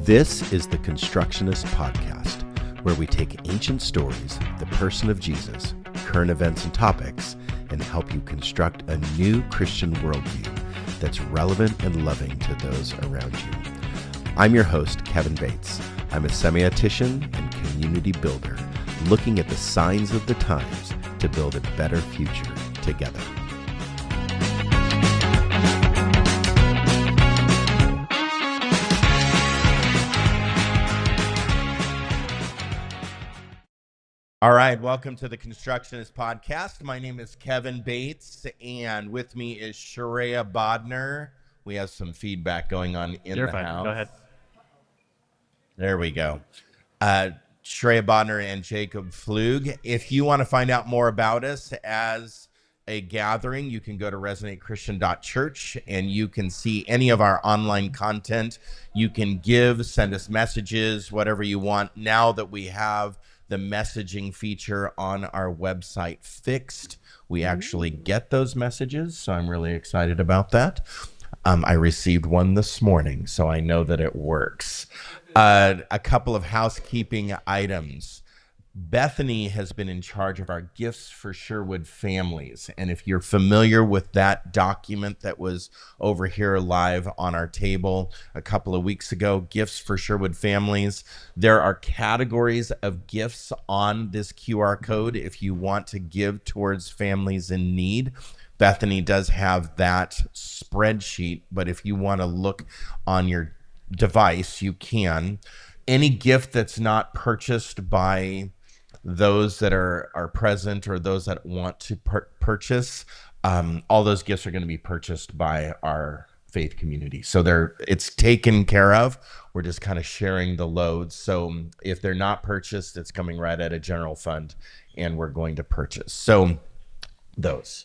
This is the Constructionist Podcast, where we take ancient stories, the person of Jesus, current events and topics, and help you construct a new Christian worldview that's relevant and loving to those around you. I'm your host, Kevin Bates. I'm a semiotician and community builder, looking at the signs of the times to build a better future together. All right, welcome to the Constructionist Podcast. My name is Kevin Bates, and with me is Sharia Bodner. We have some feedback going on in the house. Go ahead. There we go. Sharia Bodner and Jacob Flug. If you want to find out more about us as a gathering, you can go to resonatechristian.church and you can see any of our online content. You can give, send us messages, whatever you want. Now that we have the messaging feature on our website fixed, we actually get those messages, so I'm really excited about that. I received one this morning, so I know that it works. A couple of housekeeping items. Bethany has been in charge of our Gifts for Sherwood Families, and if you're familiar with that document that was over here live on our table a couple of weeks ago, Gifts for Sherwood Families, there are categories of gifts on this QR code if you want to give towards families in need. Bethany does have that spreadsheet, but if you want to look on your device, you can. Any gift that's not purchased by those that are present or those that want to purchase, all those gifts are going to be purchased by our faith community. So it's taken care of. We're just kind of sharing the load. So if they're not purchased, it's coming right at a general fund and we're going to purchase. So those.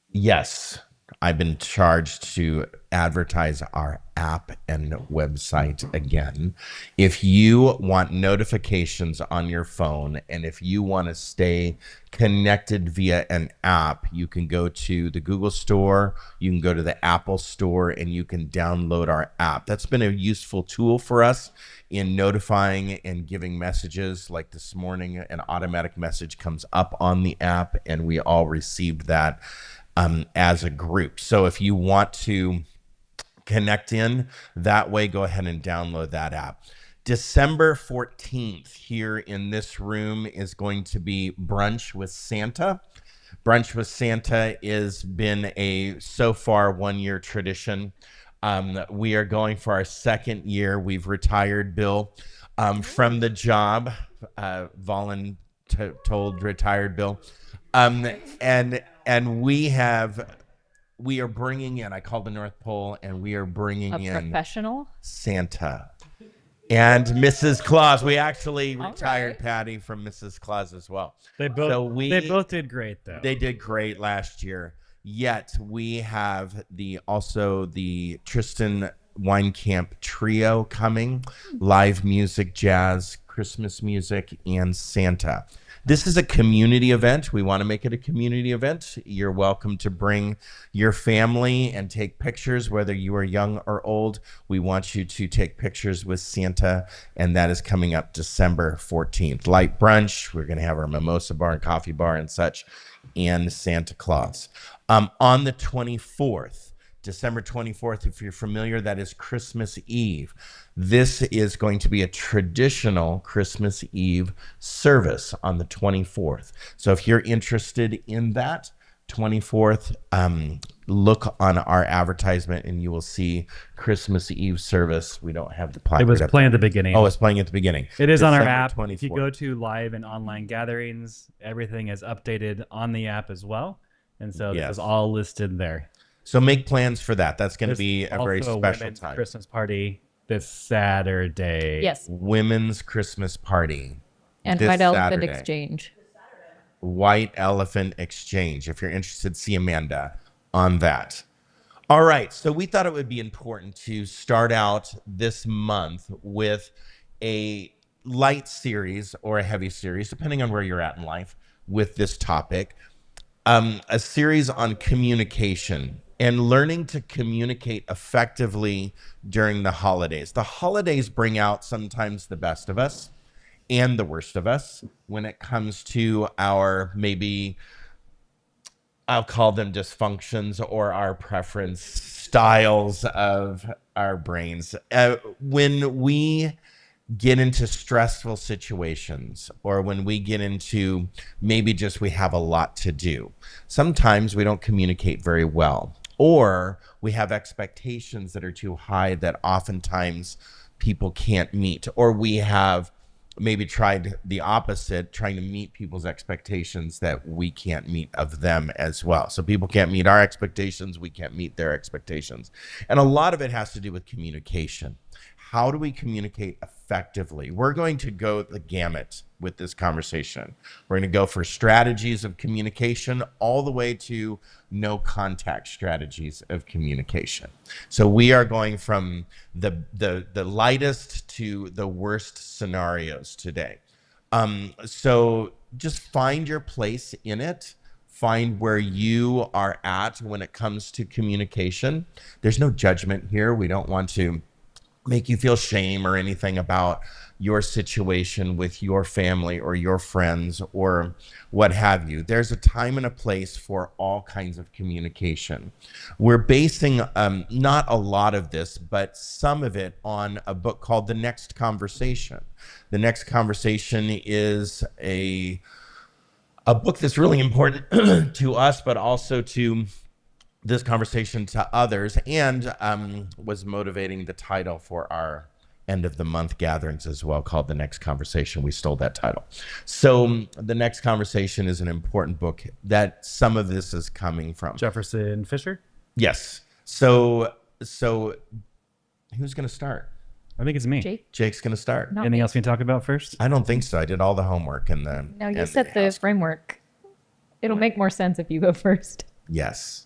Yes, I've been charged to advertise our app and website again. If you want notifications on your phone and if you want to stay connected via an app, you can go to the Google Store, you can go to the Apple Store, and you can download our app. That's been a useful tool for us in notifying and giving messages. Like this morning, an automatic message comes up on the app, and we all received that as a group. So if you want to connect in that way, go ahead and download that app. December 14th here in this room is going to be Brunch with Santa. Brunch with Santa has been a so far 1-year tradition. We are going for our second year. We've retired Bill from the job. Told retired Bill. And we are bringing in, I called the North Pole, and we are bringing in professional Santa and Mrs. Claus. We actually retired Patty from Mrs. Claus as well. They both did great though. They did great last year. Yet we have also the Tristan Weinkamp Trio coming, live music, jazz, Christmas music, and Santa. This is a community event. We want to make it a community event. You're welcome to bring your family and take pictures, whether you are young or old. We want you to take pictures with Santa, and that is coming up December 14th. Light brunch. We're going to have our mimosa bar and coffee bar and such, and Santa Claus. On the 24th, December 24th, if you're familiar, that is Christmas Eve. This is going to be a traditional Christmas Eve service on the 24th. So if you're interested in that, 24th, look on our advertisement and you will see Christmas Eve service. We don't have the placard. It was playing at the beginning. Oh, it's playing at the beginning. It is December on our app. 24th. If you go to live and online gatherings, everything is updated on the app as well. And so this is all listed there. So make plans for that. That's going to be a very special time. Christmas party this Saturday. Yes. Women's Christmas party. And this White Elephant Saturday. Exchange. White Elephant Exchange. If you're interested, see Amanda on that. All right. So we thought it would be important to start out this month with a light series or a heavy series, depending on where you're at in life, with this topic. A series on communication. and learning to communicate effectively during the holidays. The holidays bring out sometimes the best of us and the worst of us when it comes to our, maybe I'll call them dysfunctions or our preference styles of our brains. When we get into stressful situations, or when we get into maybe just we have a lot to do, sometimes we don't communicate very well, or we have expectations that are too high that oftentimes people can't meet, or we have maybe tried the opposite, trying to meet people's expectations that we can't meet of them as well. So people can't meet our expectations, we can't meet their expectations. And a lot of it has to do with communication. How do we communicate effectively? We're going to go the gamut with this conversation. We're going to go for strategies of communication all the way to no contact strategies of communication. So we are going from the lightest to the worst scenarios today. So just find your place in it. Find where you are at when it comes to communication. There's no judgment here. We don't want to make you feel shame or anything about your situation with your family or your friends or what have you. There's a time and a place for all kinds of communication. We're basing not a lot of this, but some of it on a book called The Next Conversation. The Next Conversation is a book that's really important to us, but also to this conversation to others, and was motivating the title for our end of the month gatherings as well, called The Next Conversation. We stole that title. So The Next Conversation is an important book that some of this is coming from. Jefferson Fisher? Yes. So who's going to start? I think it's me. Jake's going to start. Anything else we can talk about first? I don't think so. I did all the homework and then. No, you set the framework. It'll make more sense if you go first. Yes.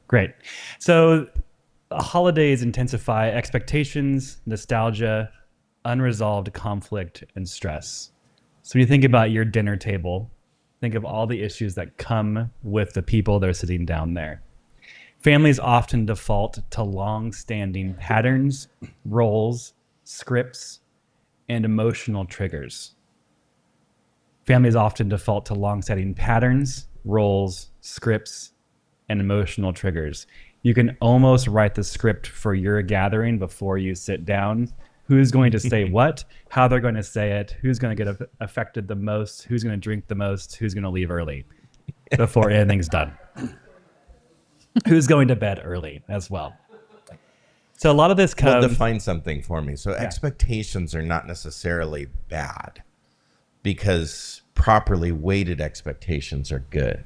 Great. So holidays intensify expectations, nostalgia, unresolved conflict, and stress. So when you think about your dinner table, think of all the issues that come with the people that are sitting down there. Families often default to long-standing patterns, roles, scripts, and emotional triggers. Families often default to long-standing patterns, roles, scripts, and emotional triggers. You can almost write the script for your gathering before you sit down. Who's going to say what, how they're going to say it, who's going to get affected the most, who's going to drink the most, who's going to leave early before anything's done. Who's going to bed early as well. So a lot of this comes... Well, define something for me. So expectations are not necessarily bad, because properly weighted expectations are good.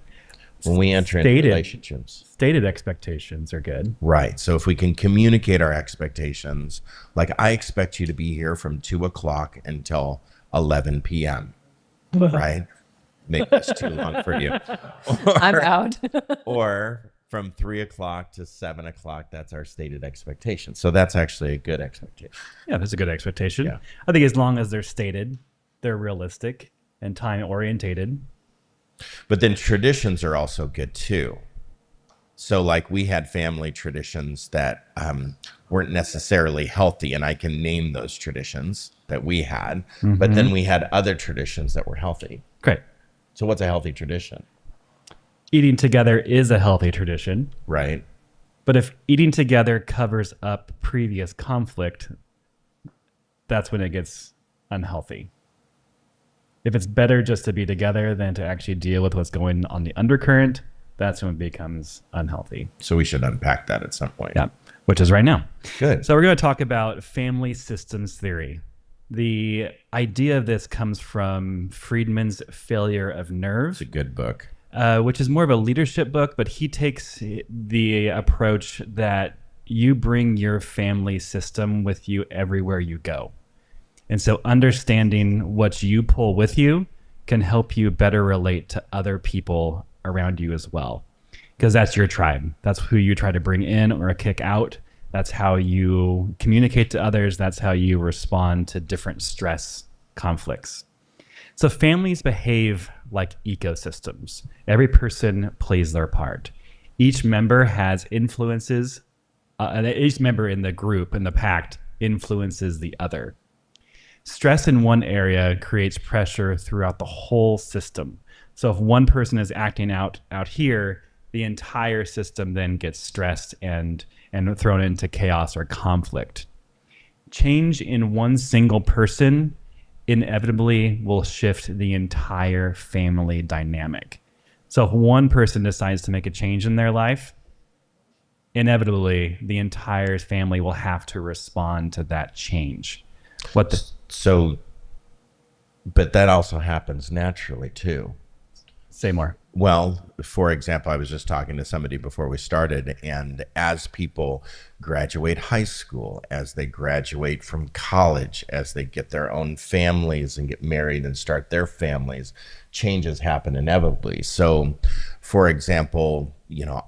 When we enter into relationships, stated expectations are good. Right. So if we can communicate our expectations, like I expect you to be here from 2 o'clock until 11 p.m. Right? Maybe that's too long for you. I'm out. Or from 3 o'clock to 7 o'clock, that's our stated expectation. So that's actually a good expectation. Yeah, that's a good expectation. Yeah. I think as long as they're stated, they're realistic and time orientated. But then traditions are also good too. So like we had family traditions that weren't necessarily healthy, and I can name those traditions that we had, but then we had other traditions that were healthy. Great. So what's a healthy tradition? Eating together is a healthy tradition. Right. But if eating together covers up previous conflict, that's when it gets unhealthy. If it's better just to be together than to actually deal with what's going on the undercurrent, that's when it becomes unhealthy. So we should unpack that at some point. Yeah, which is right now. Good. So we're going to talk about family systems theory. The idea of this comes from Friedman's Failure of Nerve. It's a good book. Which is more of a leadership book, but he takes the approach that you bring your family system with you everywhere you go. And so understanding what you pull with you can help you better relate to other people around you as well. Because that's your tribe. That's who you try to bring in or kick out. That's how you communicate to others. That's how you respond to different stress conflicts. So families behave like ecosystems. Every person plays their part. Each member has influences, and each member in the group, in the pact, influences the other. Stress in one area creates pressure throughout the whole system. So if one person is acting out here, the entire system then gets stressed and thrown into chaos or conflict. Change in one single person inevitably will shift the entire family dynamic. So if one person decides to make a change in their life, inevitably the entire family will have to respond to that change. So, but that also happens naturally too. Say more. Well, for example, I was just talking to somebody before we started, and as people graduate high school, as they graduate from college, as they get their own families and get married and start their families, changes happen inevitably. So, for example,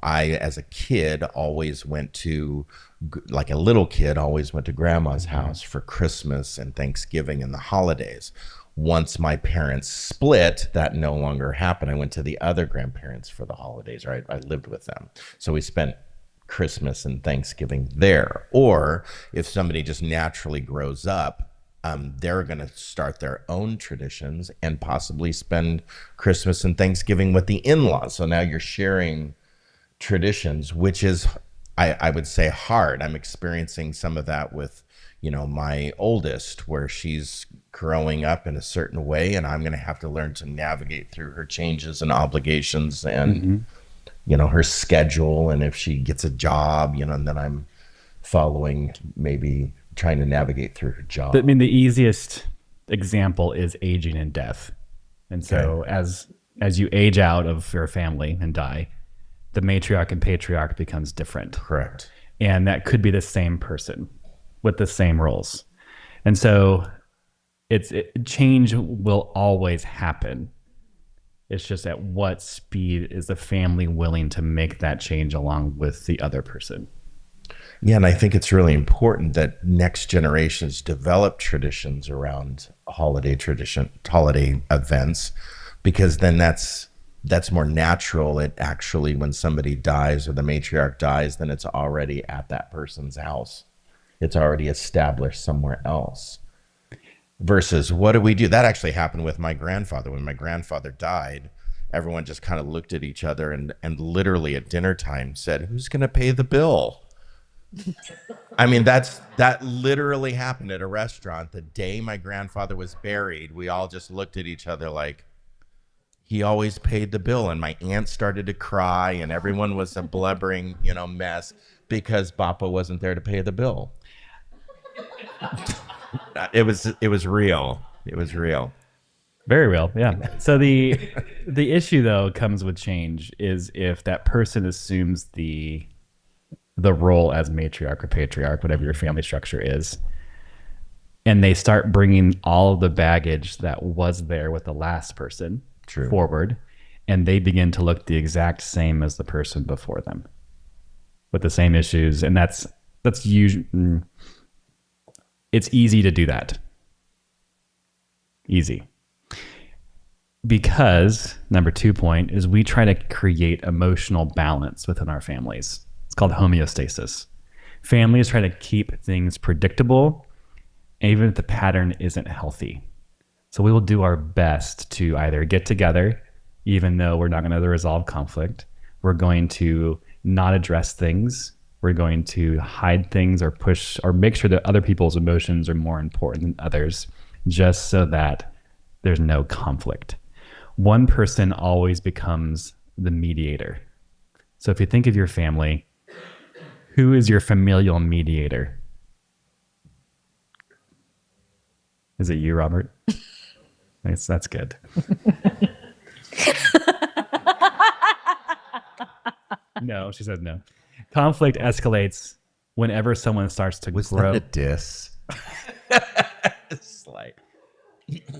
I, as a kid, always went to, like a little kid, always went to grandma's house for Christmas and Thanksgiving and the holidays. Once my parents split, that no longer happened. I went to the other grandparents for the holidays, right? I lived with them. So we spent Christmas and Thanksgiving there. Or if somebody just naturally grows up, they're going to start their own traditions and possibly spend Christmas and Thanksgiving with the in-laws. So now you're sharing traditions, which is, I would say, hard. I'm experiencing some of that with my oldest, where she's growing up in a certain way, and I'm going to have to learn to navigate through her changes and obligations and, her schedule. And if she gets a job, and then I'm following, maybe trying to navigate through her job. I mean, the easiest example is aging and death. And so as you age out of your family and die, the matriarch and patriarch becomes different. Correct. And that could be the same person with the same roles. And so change will always happen. It's just at what speed is the family willing to make that change along with the other person? Yeah, and I think it's really important that next generations develop traditions around holiday events, because then that's more natural. It actually, when somebody dies or the matriarch dies, then it's already at that person's house. It's already established somewhere else. Versus, what do we do? That actually happened with my grandfather. When my grandfather died, everyone just kind of looked at each other and literally at dinner time said, "Who's going to pay the bill?" I mean, that literally happened at a restaurant. The day my grandfather was buried, we all just looked at each other like, he always paid the bill. And my aunt started to cry, and everyone was a blubbering, mess because Papa wasn't there to pay the bill. It was real. It was real. Very real, yeah. So the issue though comes with change is if that person assumes the role as matriarch or patriarch, whatever your family structure is, and they start bringing all of the baggage that was there with the last person forward, and they begin to look the exact same as the person before them with the same issues, and that's usually, it's easy to do that. Easy. Because number 2 point is we try to create emotional balance within our families. It's called homeostasis. Families try to keep things predictable, even if the pattern isn't healthy. So we will do our best to either get together, even though we're not going to resolve conflict. We're going to not address things. We're going to hide things or push or make sure that other people's emotions are more important than others, just so that there's no conflict. One person always becomes the mediator. So if you think of your family, who is your familial mediator? Is it you, Robert? That's good. No, she says no. Conflict escalates whenever someone starts to Was grow. that a diss? Slight.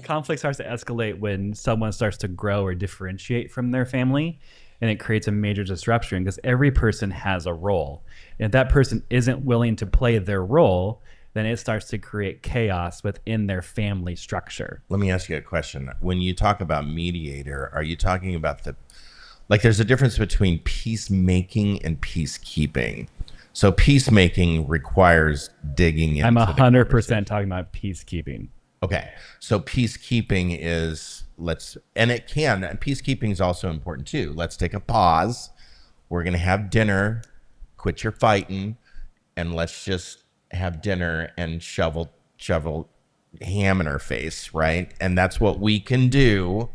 Conflict starts to escalate when someone starts to grow or differentiate from their family, and it creates a major disruption because every person has a role. And if that person isn't willing to play their role, then it starts to create chaos within their family structure. Let me ask you a question. When you talk about mediator, are you talking about Like there's a difference between peacemaking and peacekeeping. So peacemaking requires digging into I'm the 100% talking about peacekeeping. Okay. So peacekeeping is and peacekeeping is also important too. Let's take a pause. We're going to have dinner, quit your fighting, and let's just have dinner and shovel ham in our face, right? And that's what we can do.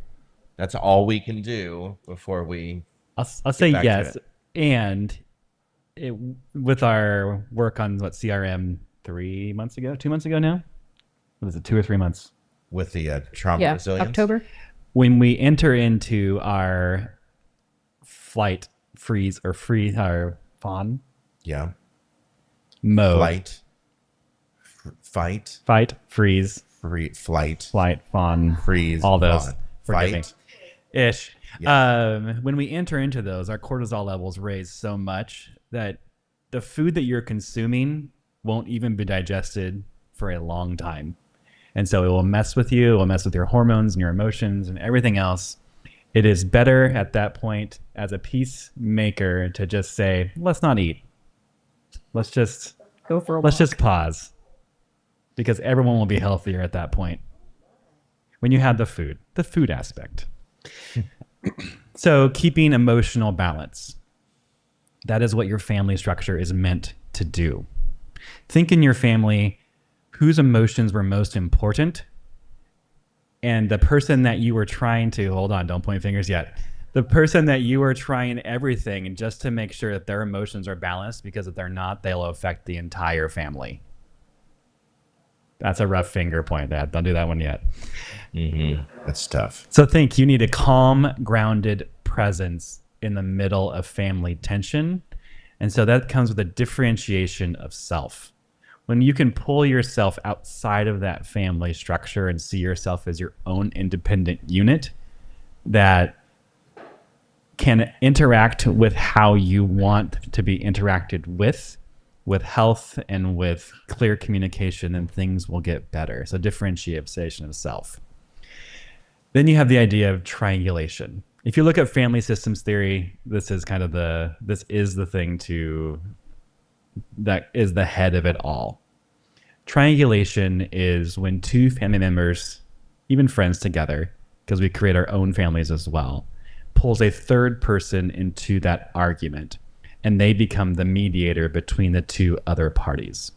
That's all we can do before we I'll say back to yes. it. And with our work on CRM 2 months ago now? What is it, 2 or 3 months? with the trauma Yeah, resilience. October. When we enter into our flight, freeze, or free, our fawn Yeah. mode. Fight, Fight, freeze, flight, flight, fawn, freeze, all those. fawn. Forgive me. Fight. Ish. Yes. When we enter into those, our cortisol levels raise so much that the food that you're consuming won't even be digested for a long time. And so it will mess with you, it will mess with your hormones and your emotions and everything else. It is better at that point as a peacemaker to just say, let's not eat. Let's just Go for a let's walk. just pause. Because everyone will be healthier at that point. When you have the food aspect. So keeping emotional balance. That is what your family structure is meant to do. Think in your family whose emotions were most important, and the person that you were trying to, hold on, don't point fingers yet. The person that you were trying everything and just to make sure that their emotions are balanced, because if they're not, they'll affect the entire family. That's a rough finger point. Don't do that one yet. That's tough. So think you need a calm, grounded presence in the middle of family tension. And so that comes with a differentiation of self. When you can pull yourself outside of that family structure and see yourself as your own independent unit that can interact with how you want to be interacted with health and with clear communication, then things will get better. So differentiation of self. Then you have the idea of triangulation. If you look at family systems theory, this is the thing that is the head of it all. Triangulation is when two family members, even friends together, because we create our own families as well, pulls a third person into that argument, and they become the mediator between the two other parties.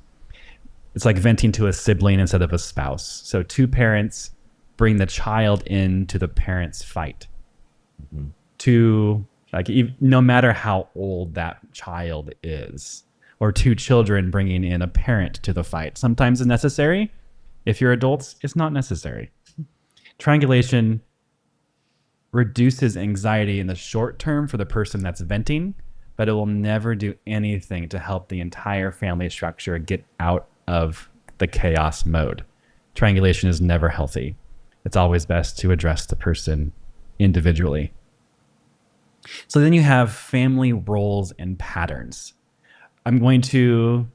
It's like venting to a sibling instead of a spouse. So two parents bring the child into the parents' fight. No matter how old that child is, or two children bringing in a parent to the fight. Sometimes it's necessary. If you're adults, it's not necessary. Triangulation reduces anxiety in the short term for the person that's venting, but it will never do anything to help the entire family structure get out of the chaos mode. Triangulation is never healthy. It's always best to address the person individually. So then you have family roles and patterns. I'm going to,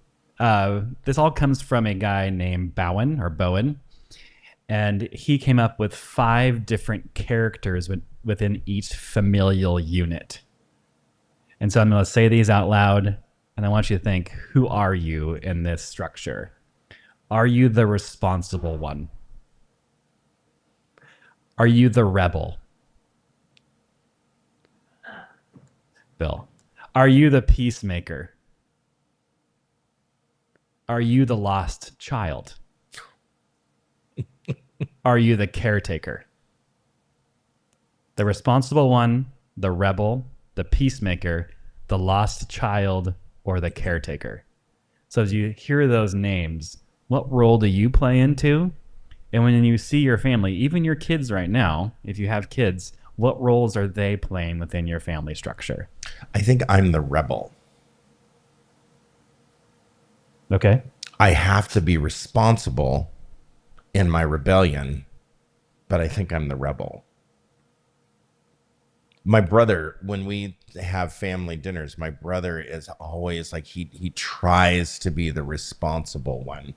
this all comes from a guy named Bowen, and he came up with 5 different characters within each familial unit. And so I'm going to say these out loud, and I want you to think, who are you in this structure? Are you the responsible one? Are you the rebel? Bill. Are you the peacemaker? Are you the lost child? Are you the caretaker? The responsible one, the rebel, the peacemaker, the lost child, or the caretaker. So as you hear those names, what role do you play into? And when you see your family, even your kids right now, if you have kids, what roles are they playing within your family structure? I think I'm the rebel. Okay. I have to be responsible in my rebellion, but I think I'm the rebel. My brother, when we have family dinners, my brother is always like, he tries to be the responsible one,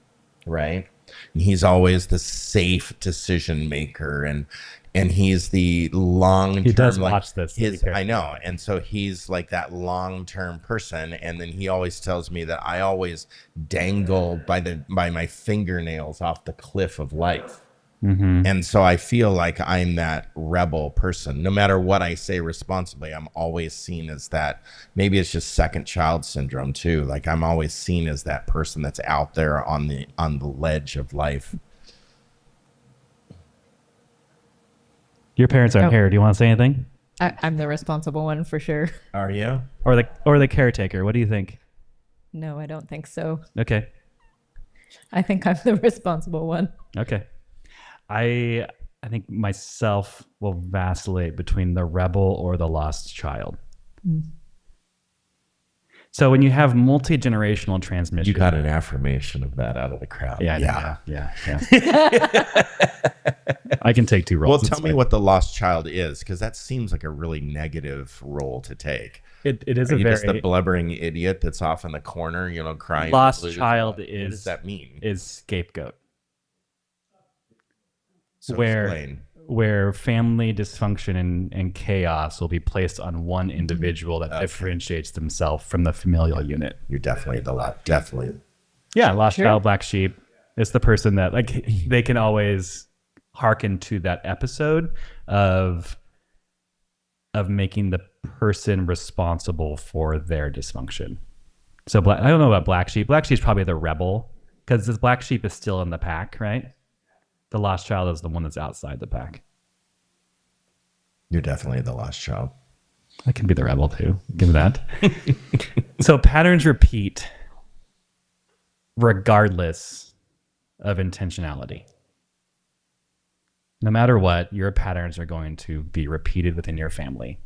right? And he's always the safe decision maker, and and he's the long term. He does watch this, to be His, fair. I know, and so he's like that long term person. And then he always tells me that I always dangle by my fingernails off the cliff of life. And so I feel like I'm that rebel person. No matter what I say responsibly, I'm always seen as that. Maybe it's just second child syndrome too. Like I'm always seen as that person that's out there on the ledge of life. Your parents aren't Oh. here. Do you want to say anything? I'm the responsible one for sure. Are you? Or the caretaker? What do you think? No, I don't think so. Okay. I think I'm the responsible one. Okay. I think myself will vacillate between the rebel or the lost child. So when you have multi-generational transmission, You got an affirmation of that out of the crowd. yeah. I can take two roles. Well, It's tell me fine. what the lost child is, because that seems like a really negative role to take. it is. Are A you just the very blubbering idiot that's off in the corner, crying? lost blues? child What is does that mean? is scapegoat. So where explain. where family dysfunction and chaos will be placed on one individual that differentiates themselves from the familial unit. You're definitely the lot. Definitely. Yeah, lost Sure. child, black sheep. It's the person that like they can always hearken to that episode of making the person responsible for their dysfunction. So I don't know about black sheep. Black sheep's probably the rebel because this black sheep is still in the pack, right? The lost child is the one that's outside the pack. You're definitely the lost child. I can be the rebel too. Give me that. So patterns repeat regardless of intentionality. No matter what, your patterns are going to be repeated within your family.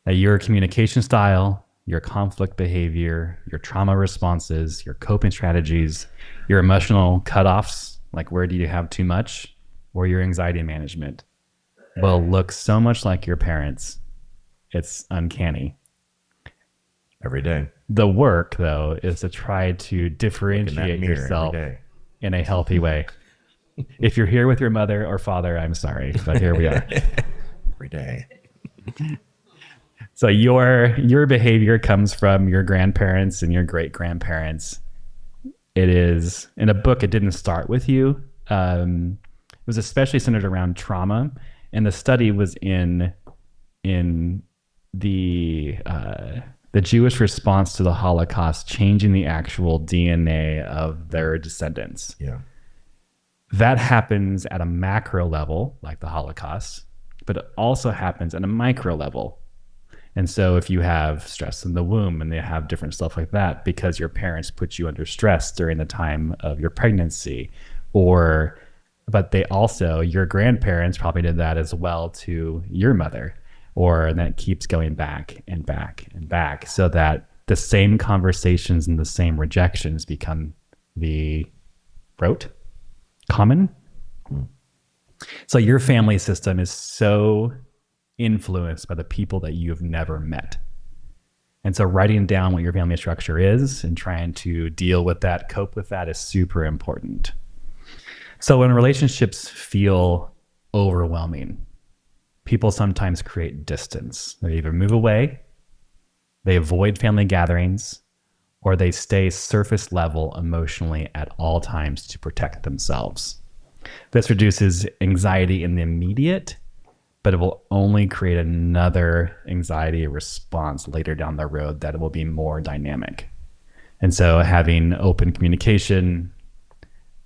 Now, your communication style, your conflict behavior, your trauma responses, your coping strategies, your emotional cutoffs, like where do you have too much, or your anxiety management, will look so much like your parents. It's uncanny. Every day. The work, though, is to try to In that differentiate mirror yourself every day. in a healthy way. If you're here with your mother or father, I'm sorry, but here we are. Every day. So your behavior comes from your grandparents and your great grandparents. It is in a book. It didn't start with you. It was especially centered around trauma, and the study was in the Jewish response to the Holocaust, changing the actual DNA of their descendants. Yeah. That happens at a macro level, like the Holocaust, but it also happens at a micro level. And so if you have stress in the womb and they have different stuff like that because your parents put you under stress during the time of your pregnancy, but they also, your grandparents probably did that as well to your mother, and that keeps going back and back and back so that the same conversations and the same rejections become the common. So your family system is so influenced by the people that you have never met. And so writing down what your family structure is and trying to deal with that, cope with that is super important. So when relationships feel overwhelming, people sometimes create distance. They either move away, they avoid family gatherings, or they stay surface level emotionally at all times to protect themselves. This reduces anxiety in the immediate, but it will only create another anxiety response later down the road that will be more dynamic. And so having open communication,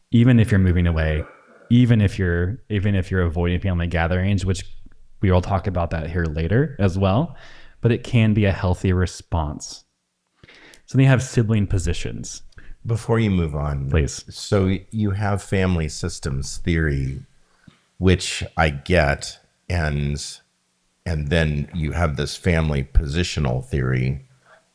even if you're moving away, even if you're avoiding family gatherings, which we will talk about that here later as well, but it can be a healthy response. So then you have sibling positions. Before you move on, Please. So you have family systems theory, which I get, and then you have this family positional theory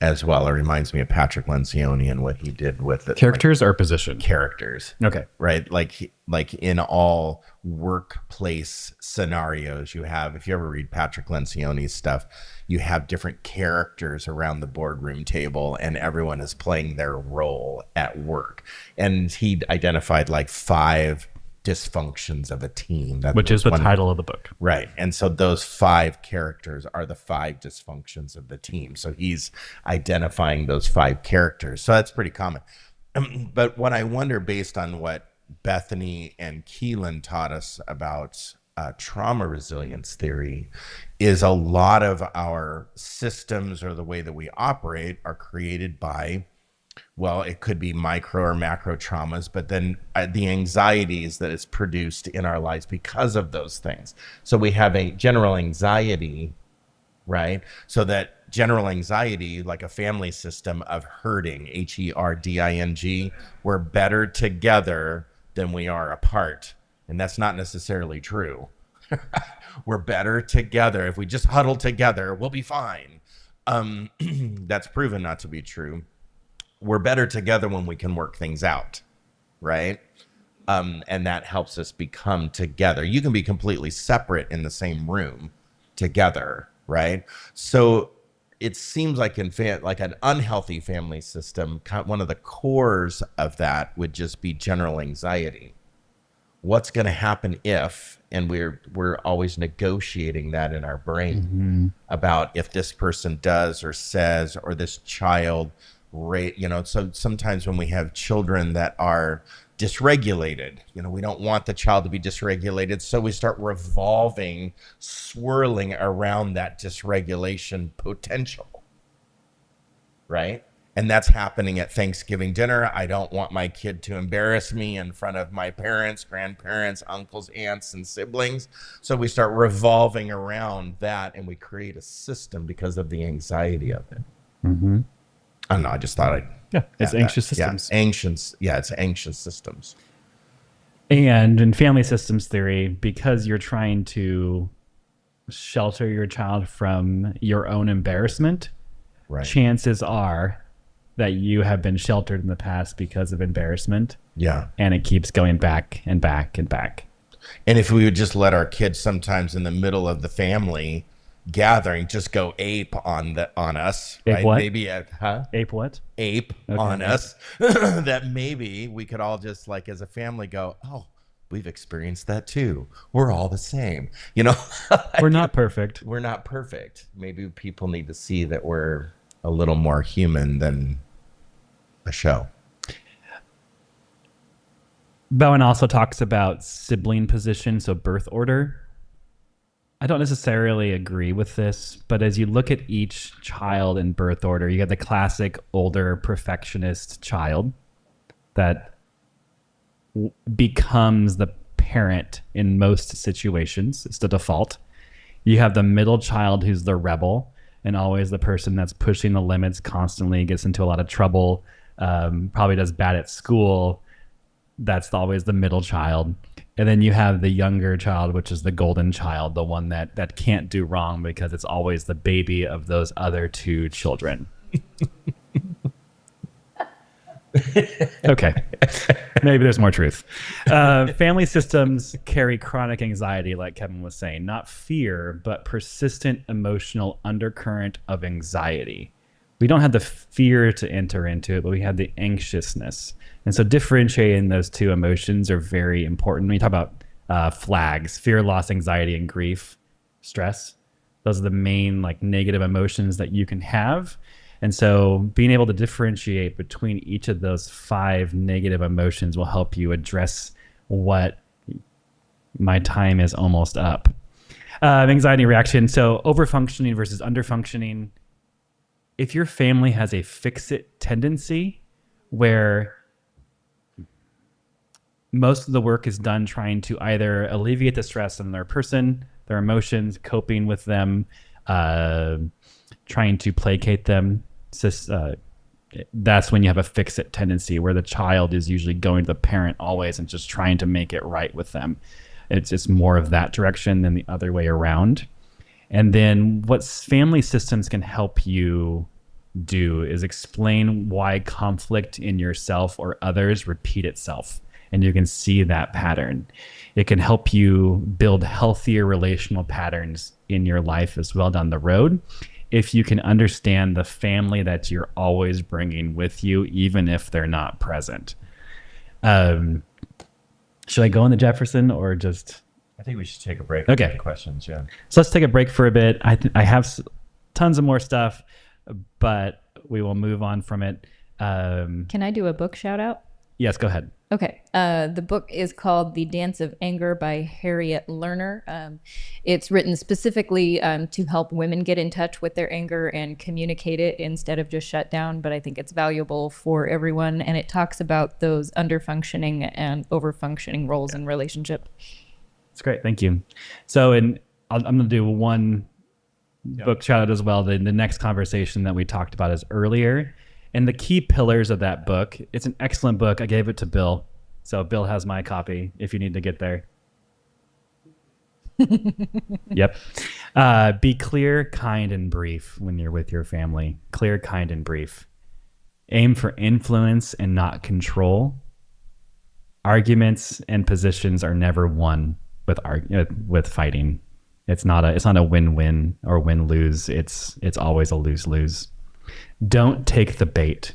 as well. It reminds me of Patrick Lencioni and what he did with it. Characters or position? Characters. Okay. Right? Like in all workplace scenarios you have, if you ever read Patrick Lencioni's stuff, you have different characters around the boardroom table and everyone is playing their role at work. And he identified like 5 dysfunctions of a team. That Which is was the one- title of the book. Right. And so those 5 characters are the 5 dysfunctions of the team. So he's identifying those 5 characters. So that's pretty common. But what I wonder, based on what Bethany and Keelan taught us about trauma resilience theory, is a lot of our systems or the way that we operate are created by, well, it could be micro or macro traumas, but then the anxieties that is produced in our lives because of those things. So we have a general anxiety, right? So that general anxiety, like a family system of herding, HERDING, we're better together than we are apart. And that's not necessarily true. We're better together. If we just huddle together, we'll be fine. That's proven not to be true. We're better together when we can work things out, right? And that helps us become together. You can be completely separate in the same room together, right? So it seems like like an unhealthy family system, one of the cores of that would just be general anxiety. What's going to happen if, and we're always negotiating that in our brain about if this person does or says, or this child, so sometimes when we have children that are dysregulated, we don't want the child to be dysregulated, so we start revolving, swirling around that dysregulation potential, right? And that's happening at Thanksgiving dinner. I don't want my kid to embarrass me in front of my parents, grandparents, uncles, aunts, and siblings. So we start revolving around that, and we create a system because of the anxiety of it. I don't know. I just thought I'd... Yeah, it's anxious systems. Yeah, it's anxious systems. And in family systems theory, because you're trying to shelter your child from your own embarrassment, Right. chances are that you have been sheltered in the past because of embarrassment. Yeah. And it keeps going back and back and back. And if we would just let our kids sometimes in the middle of the family gathering just go ape on us, Ape right? what? Maybe Ape what? ape Okay. on us, that maybe we could all just, like, as a family, go, oh, we've experienced that too. We're all the same, We're not perfect. We're not perfect. Maybe people need to see that we're a little more human than a show. Bowen also talks about sibling position, so birth order. I don't necessarily agree with this, but as you look at each child in birth order, you get the classic older perfectionist child that becomes the parent in most situations. It's the default. You have the middle child who's the rebel and always the person that's pushing the limits constantly, gets into a lot of trouble, probably does bad at school. That's always the middle child. And then you have the younger child, which is the golden child, the one that can't do wrong because it's always the baby of those other 2 children. Okay. Maybe there's more truth. Family systems carry chronic anxiety, like Kevin was saying, not fear, but persistent emotional undercurrent of anxiety. We don't have the fear to enter into it, but we have the anxiousness. And so differentiating those 2 emotions are very important. When you talk about flags, fear, loss, anxiety, and grief, stress, those are the main negative emotions that you can have. And so being able to differentiate between each of those 5 negative emotions will help you address what my time is almost up. Anxiety reaction. So overfunctioning versus underfunctioning. If your family has a fix-it tendency where most of the work is done trying to either alleviate the stress on their person, their emotions, coping with them, trying to placate them, that's when you have a fix-it tendency where the child is usually going to the parent always and just trying to make it right with them. It's more of that direction than the other way around. And then what family systems can help you do is explain why conflict in yourself or others repeat itself. And you can see that pattern. It can help you build healthier relational patterns in your life as well down the road, if you can understand the family that you're always bringing with you, even if they're not present. Should I go into Jefferson or just? I think we should take a break. Okay. For the questions, yeah. So let's take a break for a bit. I have tons of more stuff, but we will move on from it. Can I do a book shout out? Yes, go ahead. Okay. The book is called The Dance of Anger by Harriet Lerner. It's written specifically to help women get in touch with their anger and communicate it instead of just shut down. But I think it's valuable for everyone. And it talks about those underfunctioning and overfunctioning roles in relationship. That's great. Thank you. So I'm going to do one book shout out as well. The next conversation that we talked about is earlier. And the key pillars of that book, it's an excellent book. I gave it to Bill. So Bill has my copy if you need to get there. Yep. Be clear, kind, and brief when you're with your family. Clear, kind, and brief. Aim for influence and not control. Arguments and positions are never won with fighting. It's not a win-win or win-lose. It's always a lose-lose. Don't take the bait.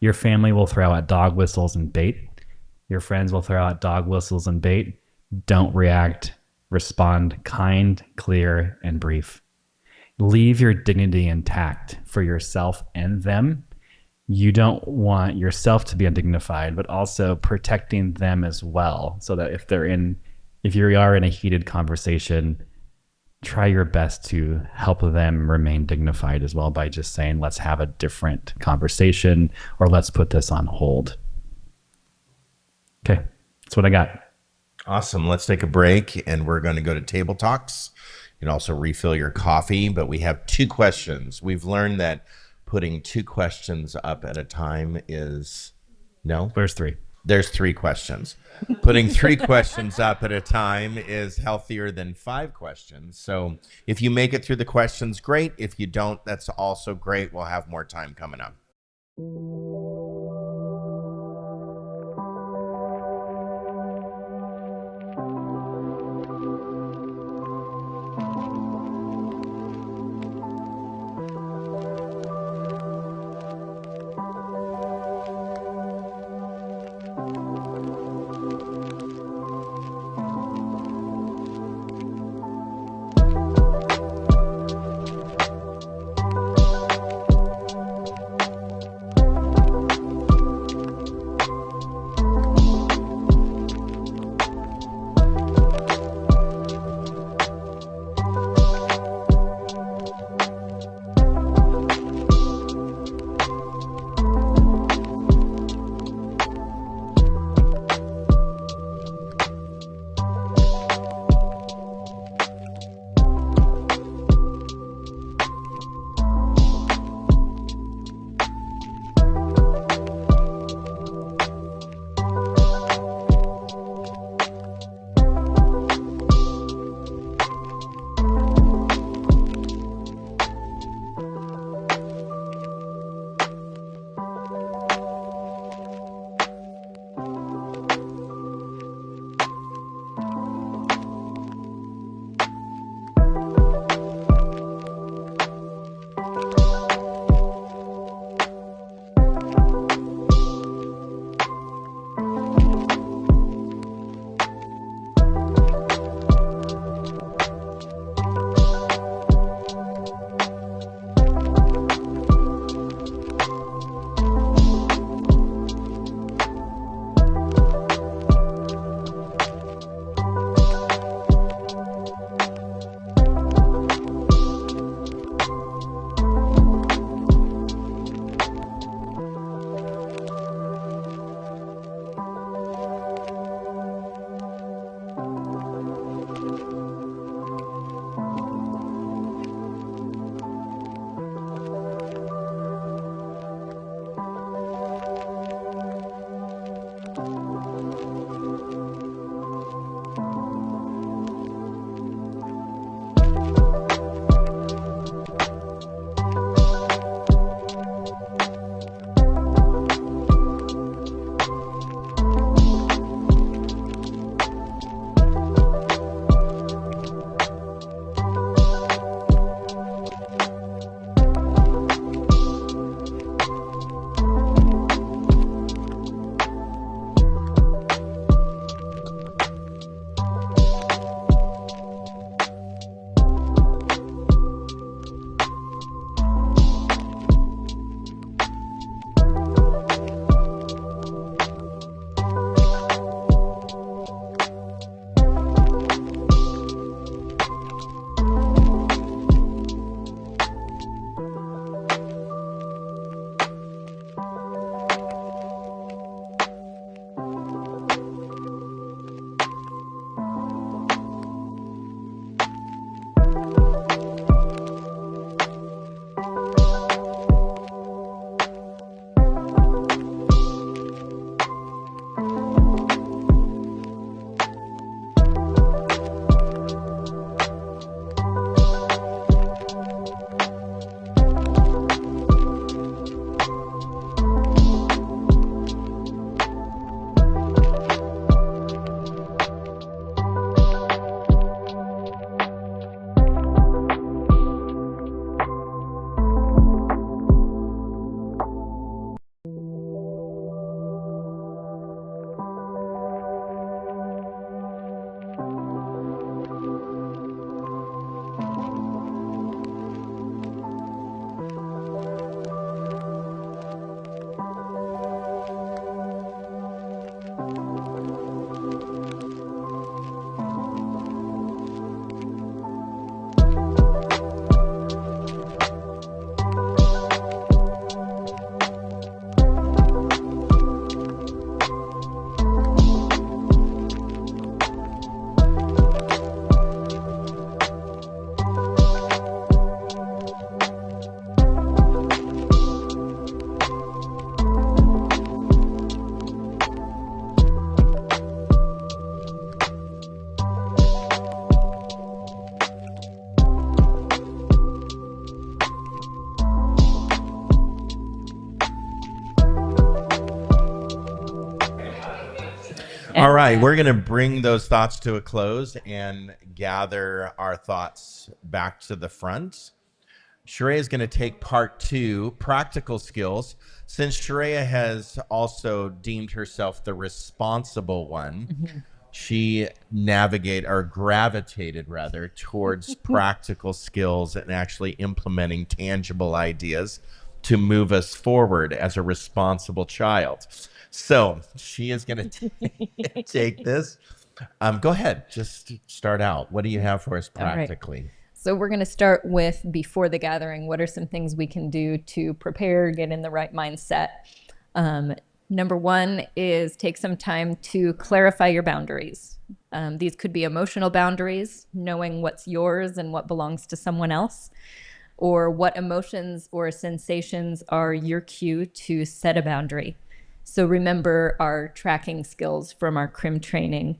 Your family will throw out dog whistles and bait. Your friends will throw out dog whistles and bait. Don't react. Respond kind, clear, and brief. Leave your dignity intact for yourself and them. You don't want yourself to be undignified, but also protecting them as well, so that if you are in a heated conversation, try your best to help them remain dignified as well by just saying, let's have a different conversation or let's put this on hold. Okay, that's what I got. Awesome. Let's take a break and we're going to go to Table Talks. You can also refill your coffee, but we have 2 questions. We've learned that putting 2 questions up at a time is no. There's 3. There's 3 questions. Putting 3 questions up at a time is healthier than 5 questions. So if you make it through the questions, great. If you don't, that's also great. We'll have more time coming up. All right, we're going to bring those thoughts to a close and gather our thoughts back to the front. Sharia is going to take part 2, practical skills. Since Sharia has also deemed herself the responsible one, she gravitated rather towards practical skills and actually implementing tangible ideas to move us forward as a responsible child. So she is going to take this. Go ahead, just start out. What do you have for us practically? So we're going to start with before the gathering. What are some things we can do to prepare, get in the right mindset? Number 1 is take some time to clarify your boundaries. These could be emotional boundaries, knowing what's yours and what belongs to someone else, or what emotions or sensations are your cue to set a boundary. So remember our tracking skills from our CRIM training.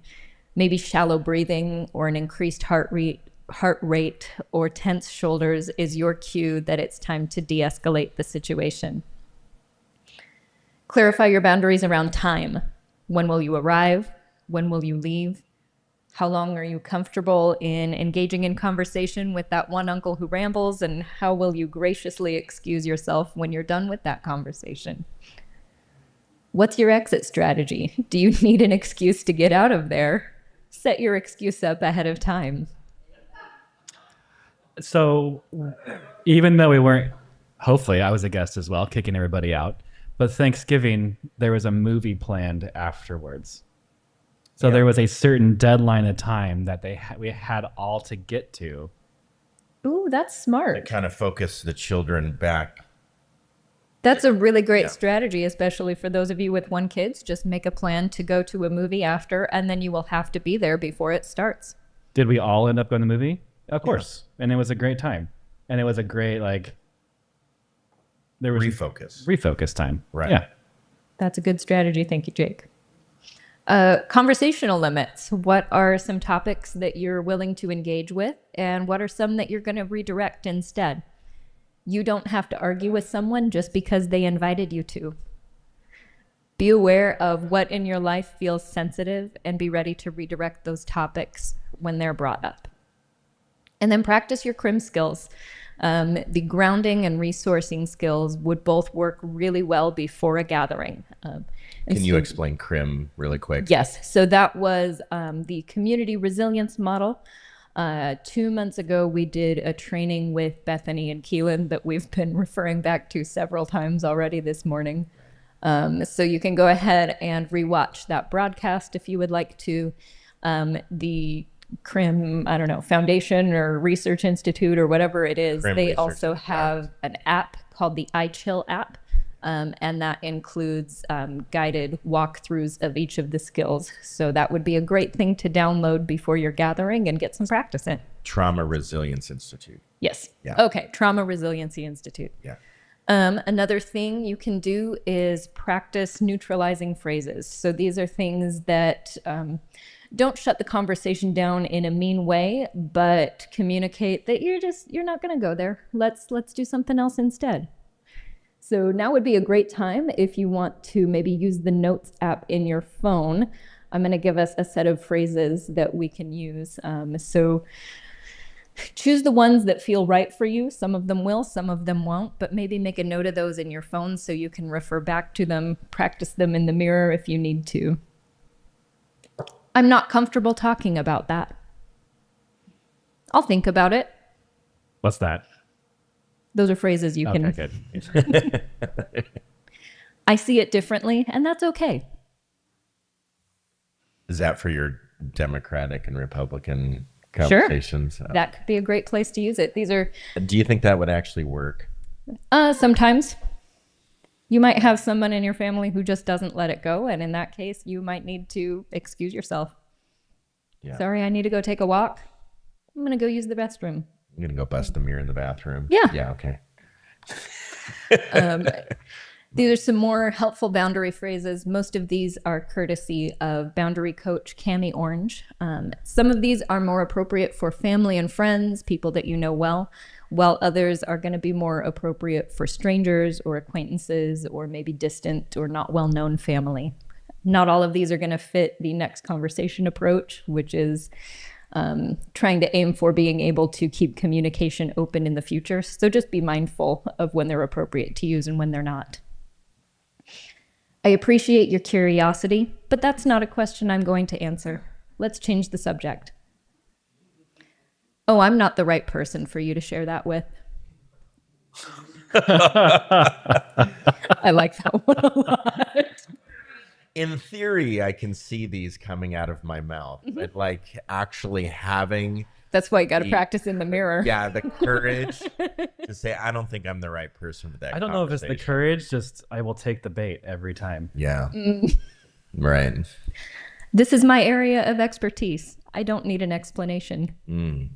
Maybe shallow breathing or an increased heart rate or tense shoulders is your cue that it's time to de-escalate the situation. Clarify your boundaries around time. When will you arrive? When will you leave? How long are you comfortable in engaging in conversation with that one uncle who rambles? And how will you graciously excuse yourself when you're done with that conversation? What's your exit strategy? Do you need an excuse to get out of there? Set your excuse up ahead of time. So even though we weren't, hopefully I was a guest as well, kicking everybody out, but Thanksgiving, there was a movie planned afterwards. So there was a certain deadline of time that we had all to get to. Ooh, that's smart. To kind of focus the children back. That's a really great strategy, especially for those of you with 1 kid. Just make a plan to go to a movie after, and then you will have to be there before it starts. Did we all end up going to the movie? Of course. Yeah. And it was a great time. And it was a great, there was refocus time. Right. Yeah. That's a good strategy. Thank you, Jake. Conversational limits. What are some topics that you're willing to engage with? And what are some that you're going to redirect instead? You don't have to argue with someone just because they invited you to. Be aware of what in your life feels sensitive and be ready to redirect those topics when they're brought up. And then practice your CRIM skills. The grounding and resourcing skills would both work really well before a gathering. Can you explain CRIM really quick? Yes. So that was the community resilience model. 2 months ago, we did a training with Bethany and Keelan that we've been referring back to several times already this morning. So you can go ahead and rewatch that broadcast if you would like to. The CRIM, I don't know, Foundation or Research Institute or whatever it is, CRIM they Research also have an app called the iChill app. And that includes guided walkthroughs of each of the skills. So that would be a great thing to download before your gathering and get some practice in. Trauma Resilience Institute. Yes. Yeah. Okay. Trauma Resiliency Institute. Yeah. Another thing you can do is practice neutralizing phrases. So these are things that don't shut the conversation down in a mean way, but communicate that you're not going to go there. Let's do something else instead. So now would be a great time if you want to maybe use the Notes app in your phone. I'm going to give us a set of phrases that we can use. So choose the ones that feel right for you. Some of them will, some of them won't, but maybe make a note of those in your phone so you can refer back to them, practice them in the mirror if you need to. I'm not comfortable talking about that. I'll think about it. What's that? Those are phrases you can. Okay, good. I see it differently, and that's okay. Is that for your Democratic and Republican conversations? Sure. That could be a great place to use it. These are. Do you think that would actually work? Sometimes. You might have someone in your family who just doesn't let it go, and in that case, you might need to excuse yourself. Yeah. Sorry, I need to go take a walk. I'm going to go use the restroom. I'm going to go bust the mirror in the bathroom. Yeah. Yeah, okay. These are some more helpful boundary phrases. Most of these are courtesy of boundary coach Cami Orange. Some of these are more appropriate for family and friends, people that you know well, while others are going to be more appropriate for strangers or acquaintances or maybe distant or not well-known family. Not all of these are going to fit the next conversation approach, which is trying to aim for being able to keep communication open in the future. So just be mindful of when they're appropriate to use and when they're not. I appreciate your curiosity, but that's not a question I'm going to answer. Let's change the subject. Oh, I'm not the right person for you to share that with. I like that one a lot. In theory, I can see these coming out of my mouth, but like actually having, That's why you got to practice in the mirror. yeah, the courage to say, I don't think I'm the right person for that. I don't know if it's the conversation." courage, just I will take the bait every time. Yeah. Right. This is my area of expertise. I don't need an explanation.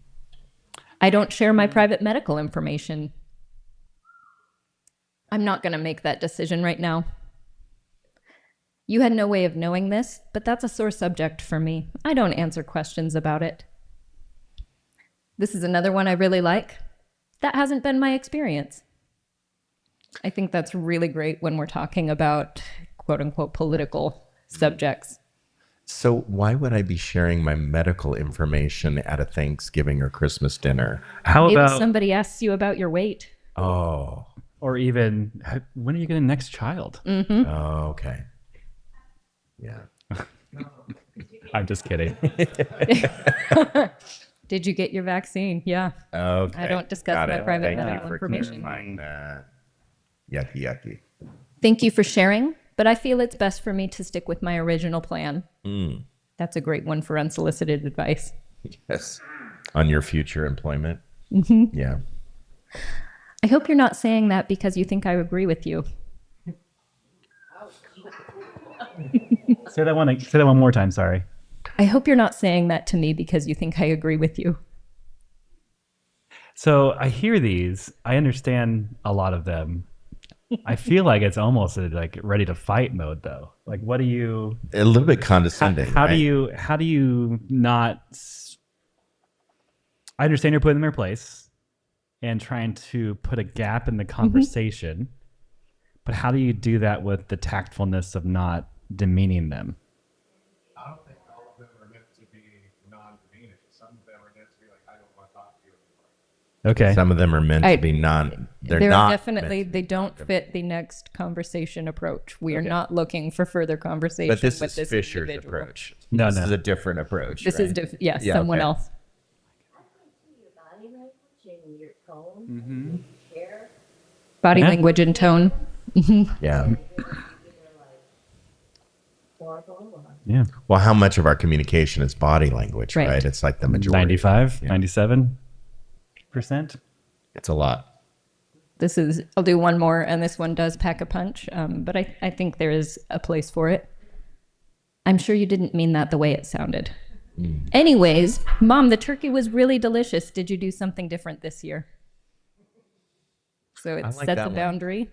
I don't share my private medical information. I'm not going to make that decision right now. You had no way of knowing this, but that's a sore subject for me. I don't answer questions about it. This is another one I really like. That hasn't been my experience. I think that's really great when we're talking about quote unquote political subjects. So why would I be sharing my medical information at a Thanksgiving or Christmas dinner? How Maybe about, somebody asks you about your weight. Oh, or even, when are you getting the next child? oh, okay. Yeah. I'm just kidding. Did you get your vaccine? Yeah. Okay. I don't discuss Got my it. private Thank you medical for information. clarifying that. Yucky, yucky. Thank you for sharing, but I feel it's best for me to stick with my original plan. That's a great one for unsolicited advice. Yes. On your future employment. Yeah. I hope you're not saying that because you think I agree with you. Say that one more time, sorry. I hope you're not saying that to me because you think I agree with you. So I hear these. I understand a lot of them. I feel like it's almost like ready to fight mode, though. Like, what do you? A little bit condescending. How do right? you? How do you not? I understand you're putting them in their place and trying to put a gap in the conversation, but how do you do that with the tactfulness of not demeaning them? I don't think all of them are meant to be non-demeaning. Some of them are meant to be like, I don't want to talk to you anymore. Okay. Some of them are meant to be they're not definitely, meant to they be don't non-demeaning. fit the next conversation approach. We are not looking for further conversation But this with is Fisher's individual. approach. No, This no. is a different approach. This is, right? yes, Yeah, someone okay. else. Your body language and your tone, care, Body Yeah. language and tone. Yeah. either like horrible or Yeah. Well, how much of our communication is body language, Right. right? It's like the majority. 95, Yeah. 97%. It's a lot. This is, I'll do one more, and this one does pack a punch, but I think there is a place for it. I'm sure you didn't mean that the way it sounded. Anyways, Mom, the turkey was really delicious. Did you do something different this year? So it like sets that a one. boundary.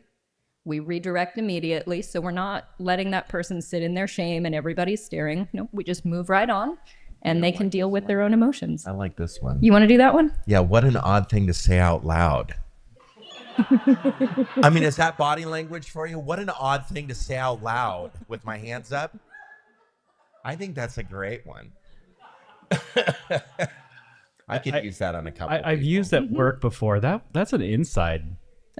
We redirect immediately, so we're not letting that person sit in their shame and everybody's staring. No, we just move right on, and they can deal with their own emotions. I like this one. You want to do that one? Yeah, what an odd thing to say out loud. I mean, is that body language for you? What an odd thing to say out loud with my hands up. I think that's a great one. I could use that on a couple. I've people. used at work before. That's an inside.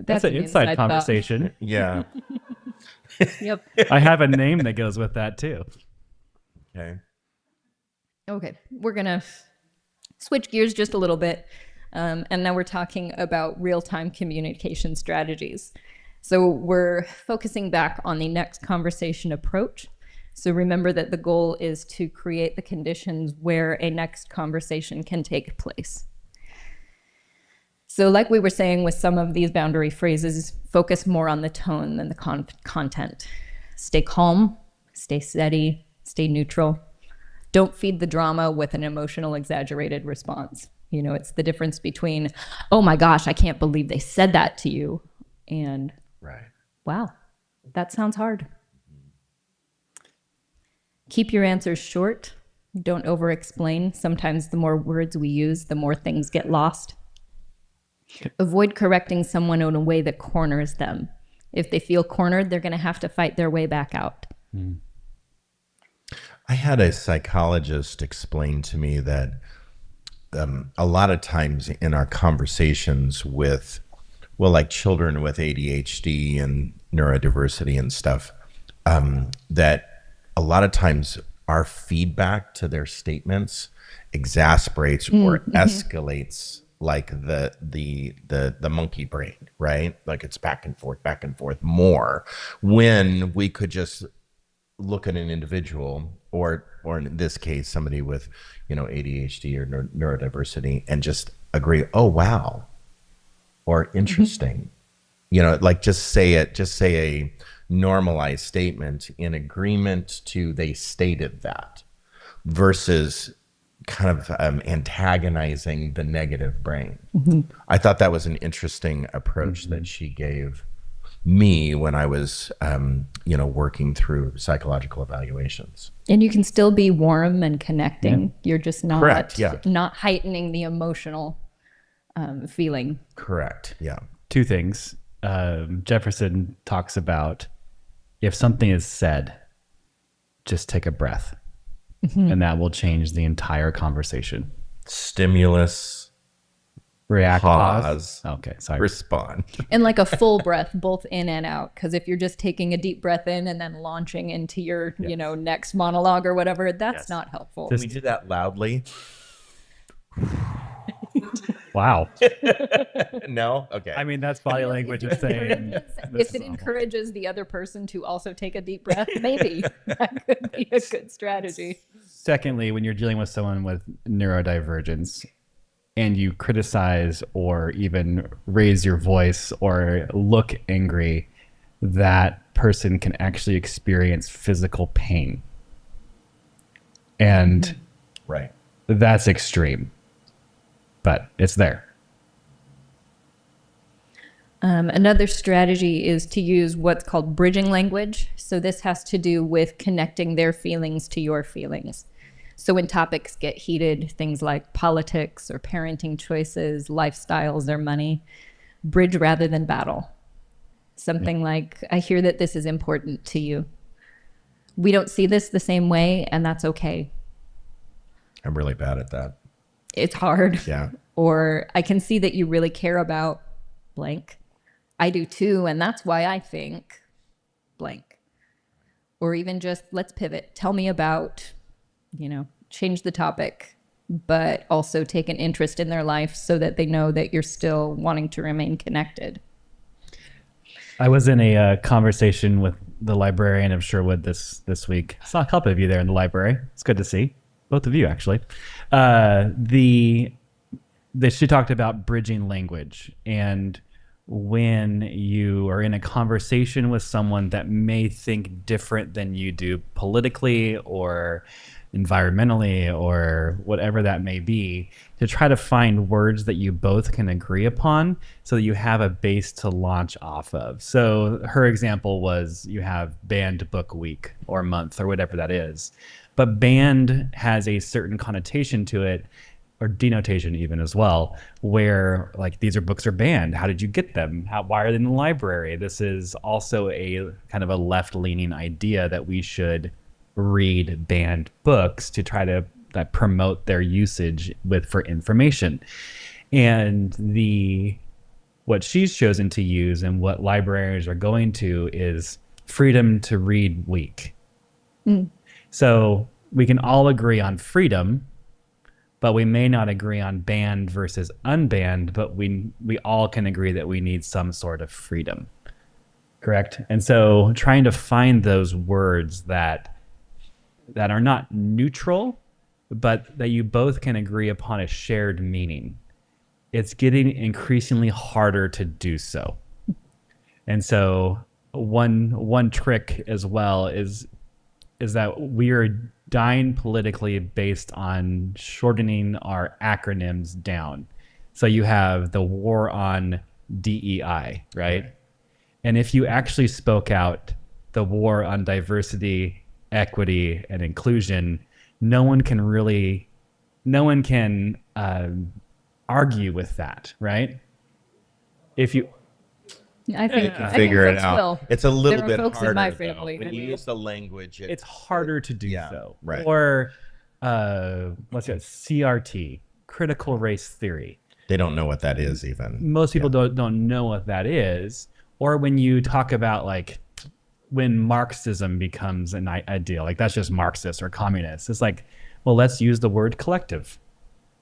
That's an an inside thought. conversation. Yeah. Yep. I have a name that goes with that too. Okay. Okay, we're gonna switch gears just a little bit, and now we're talking about real-time communication strategies. So we're focusing back on the next conversation approach. So remember that the goal is to create the conditions where a next conversation can take place. So like we were saying with some of these boundary phrases, focus more on the tone than the content. Stay calm, stay steady, stay neutral. Don't feed the drama with an emotional, exaggerated response. You know, it's the difference between, oh my gosh, I can't believe they said that to you, and Right. wow, that sounds hard. Keep your answers short. Don't over-explain. Sometimes the more words we use, the more things get lost. Avoid correcting someone in a way that corners them. If they feel cornered, they're going to have to fight their way back out. I had a psychologist explain to me that a lot of times in our conversations with, well, like children with ADHD and neurodiversity and stuff, that a lot of times our feedback to their statements exasperates or escalates like the monkey brain, right? Like it's back and forth more, when we could just look at an individual, or in this case somebody with, ADHD or neurodiversity, and just agree, oh wow, or interesting. Like just say a normalized statement in agreement to they stated that, versus kind of antagonizing the negative brain. I thought that was an interesting approach that she gave me when I was, working through psychological evaluations. And you can still be warm and connecting. You're just not Correct, yeah. not heightening the emotional feeling. Correct. Yeah. Two things. Jefferson talks about, if something is said, just take a breath, and that will change the entire conversation. Stimulus, React, pause, Okay, sorry. respond. And like a full breath, both in and out. Because if you're just taking a deep breath in and then launching into your, next monologue or whatever, that's not helpful. Can we do that loudly? Wow. No? Okay. I mean, that's body language of saying. If it encourages the other person to also take a deep breath, maybe that could be a good strategy. Secondly, when you're dealing with someone with neurodivergence and you criticize or even raise your voice or look angry, that person can actually experience physical pain. And right. that's extreme, but it's there. Another strategy is to use what's called bridging language. So this has to do with connecting their feelings to your feelings. So when topics get heated, things like politics or parenting choices, lifestyles, or money, bridge rather than battle. Something like, I hear that this is important to you. We don't see this the same way, and that's okay. I'm really bad at that. It's hard. Yeah. Or I can see that you really care about blank. I do too, and that's why I think blank. Or even just, let's pivot. Tell me about, change the topic, but also take an interest in their life so that they know that you're still wanting to remain connected. I was in a conversation with the librarian of Sherwood this week. I saw a couple of you there in the library. It's good to see. Both of you, actually. She talked about bridging language, and when you are in a conversation with someone that may think different than you do politically or environmentally or whatever that may be, to try to find words that you both can agree upon so that you have a base to launch off of. So her example was, you have banned book week or month or whatever that is, but banned has a certain connotation to it, or denotation even as well, where like, these books are banned. How did you get them? Why are they in the library? This is also a kind of a left-leaning idea that we should read banned books to try to promote their usage for information. And what she's chosen to use and what librarians are going to is freedom to read week. So we can all agree on freedom, but we may not agree on banned versus unbanned, but we all can agree that we need some sort of freedom. Correct? And so trying to find those words that are not neutral, but that you both can agree upon a shared meaning. It's getting increasingly harder to do so. And so one trick as well is that we are dying politically based on shortening our acronyms down. So you have the war on DEI, right? And if you actually spoke out the war on diversity, equity, and inclusion, no one can argue with that, right? I think, Yeah. I Figure think it folks out. will. It's a little There are bit folks harder in my though. family When who you will. use the language. It's harder to do Yeah, so. right. Or what's it? CRT, critical race theory. They don't know what that is even. Most people don't know what that is. Or when you talk about like when Marxism becomes an ideal, like that's just Marxist or communist. It's like, well, let's use the word collective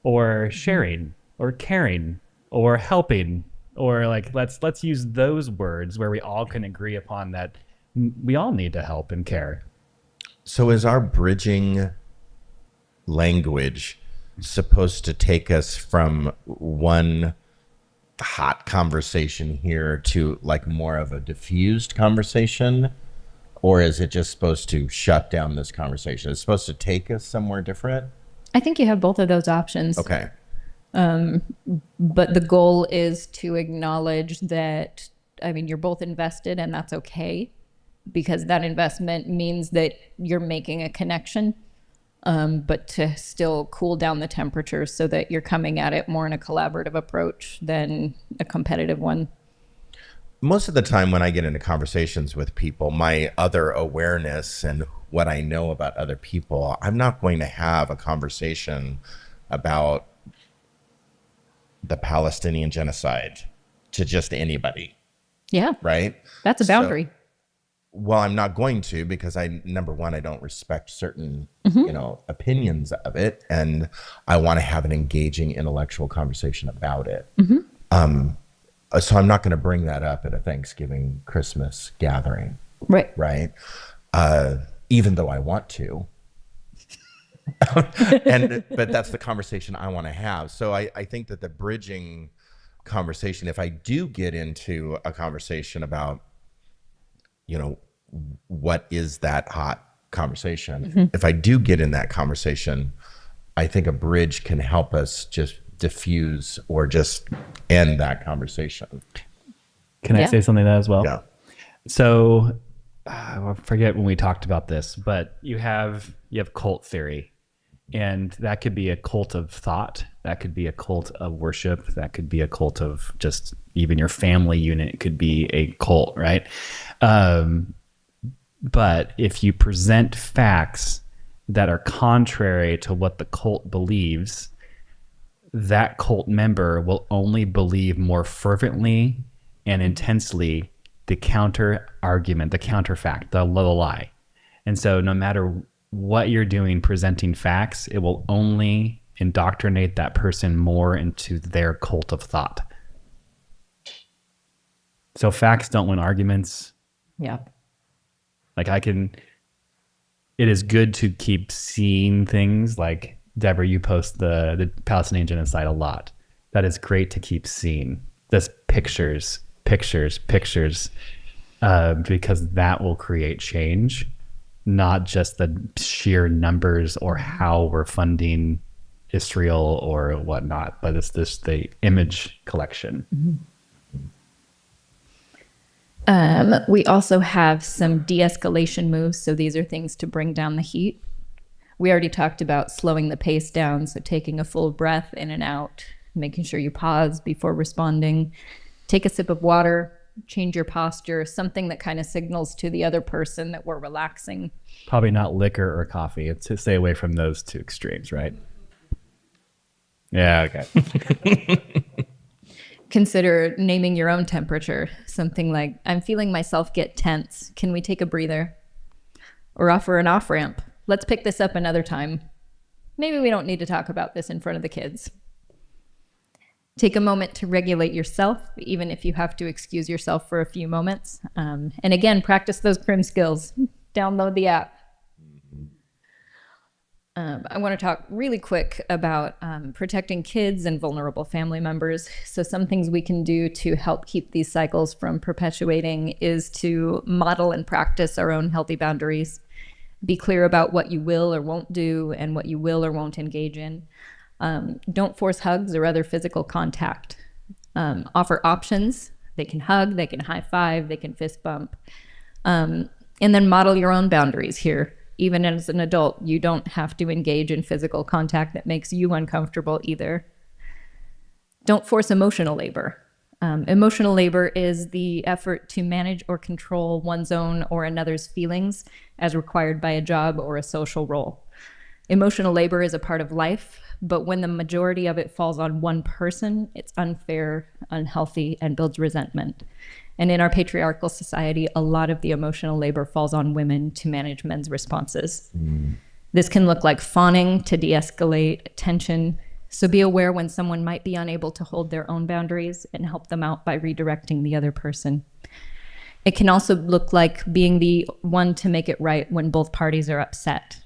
or sharing or caring or helping, or like let's use those words where we all can agree upon that we all need to help and care. So is our bridging language supposed to take us from one hot conversation here to like more of a diffused conversation? Or is it just supposed to shut down this conversation? It's supposed to take us somewhere different? I think you have both of those options. Okay. But the goal is to acknowledge that, I mean, you're both invested and that's okay, because that investment means that you're making a connection, but to still cool down the temperature so that you're coming at it more in a collaborative approach than a competitive one. Most of the time when I get into conversations with people, my other awareness and what I know about other people, I'm not going to have a conversation about the Palestinian genocide to just anybody, Yeah, right? that's a boundary. Well, I'm not going to, because number one, I don't respect certain, opinions of it. And I want to have an engaging intellectual conversation about it. So I'm not going to bring that up at a Thanksgiving, Christmas gathering, Right. right? Even though I want to. But that's the conversation I want to have. So I think that the bridging conversation, if I do get into a conversation about, what is that hot conversation? If I do get in that conversation, I think a bridge can help us just diffuse or just end that conversation. Can I Yeah. say something to that as well? Yeah. So I forget when we talked about this, but you have cult theory, and that could be a cult of thought, that could be a cult of worship, that could be a cult of just even your family unit could be a cult, right? But if you present facts that are contrary to what the cult believes, that cult member will only believe more fervently and intensely the counter argument, the counterfact, the lie. And so no matter what you're doing presenting facts, it will only indoctrinate that person more into their cult of thought. So facts don't win arguments. Yeah. Like it is good to keep seeing things like, Deborah, you post the Palestinian genocide a lot. That is great to keep seeing. Just pictures, because that will create change, not just the sheer numbers or how we're funding Israel or whatnot, but it's just the image collection. We also have some de-escalation moves. So these are things to bring down the heat. We already talked about slowing the pace down. So taking a full breath in and out, making sure you pause before responding, take a sip of water, change your posture, something that kind of signals to the other person that we're relaxing. Probably not liquor or coffee. It's to stay away from those two extremes, right? Yeah, okay. Consider naming your own temperature. Something like, I'm feeling myself get tense. Can we take a breather? Or offer an off-ramp. Let's pick this up another time. Maybe we don't need to talk about this in front of the kids. Take a moment to regulate yourself, even if you have to excuse yourself for a few moments. And again, practice those CRIM skills. Download the app. I want to talk really quick about protecting kids and vulnerable family members. So some things we can do to help keep these cycles from perpetuating is to model and practice our own healthy boundaries. Be clear about what you will or won't do and what you will or won't engage in. Don't force hugs or other physical contact. Offer options. They can hug, they can high five, they can fist bump. And then model your own boundaries here. Even as an adult, you don't have to engage in physical contact that makes you uncomfortable either. Don't force emotional labor. Emotional labor is the effort to manage or control one's own or another's feelings as required by a job or a social role. Emotional labor is a part of life, but when the majority of it falls on one person, it's unfair, unhealthy, and builds resentment. And in our patriarchal society, a lot of the emotional labor falls on women to manage men's responses. This can look like fawning to de-escalate tension. So be aware when someone might be unable to hold their own boundaries and help them out by redirecting the other person. It can also look like being the one to make it right when both parties are upset.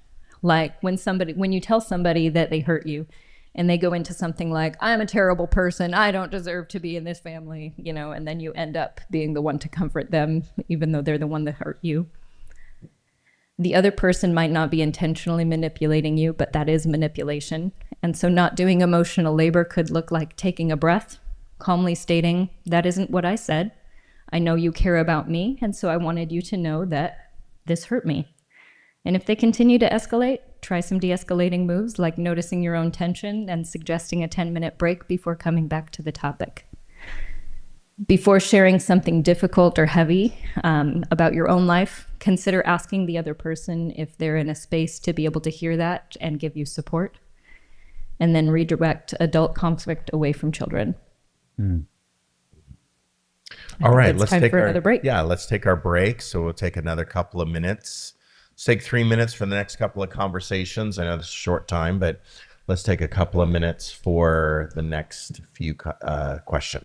Like when you tell somebody that they hurt you and they go into something like, I'm a terrible person, I don't deserve to be in this family, and then you end up being the one to comfort them, even though they're the one that hurt you. The other person might not be intentionally manipulating you, but that is manipulation. And so not doing emotional labor could look like taking a breath, calmly stating, that isn't what I said. I know you care about me, and so I wanted you to know that this hurt me. And if they continue to escalate, try some de-escalating moves like noticing your own tension and suggesting a 10-minute break before coming back to the topic. Before sharing something difficult or heavy about your own life, consider asking the other person if they're in a space to be able to hear that and give you support. And then redirect adult conflict away from children. All right, it's let's time take for our another break. Yeah, let's take our break. So we'll take another couple of minutes. Let's take 3 minutes for the next couple of conversations. I know this is a short time, but let's take a couple of minutes for the next few questions.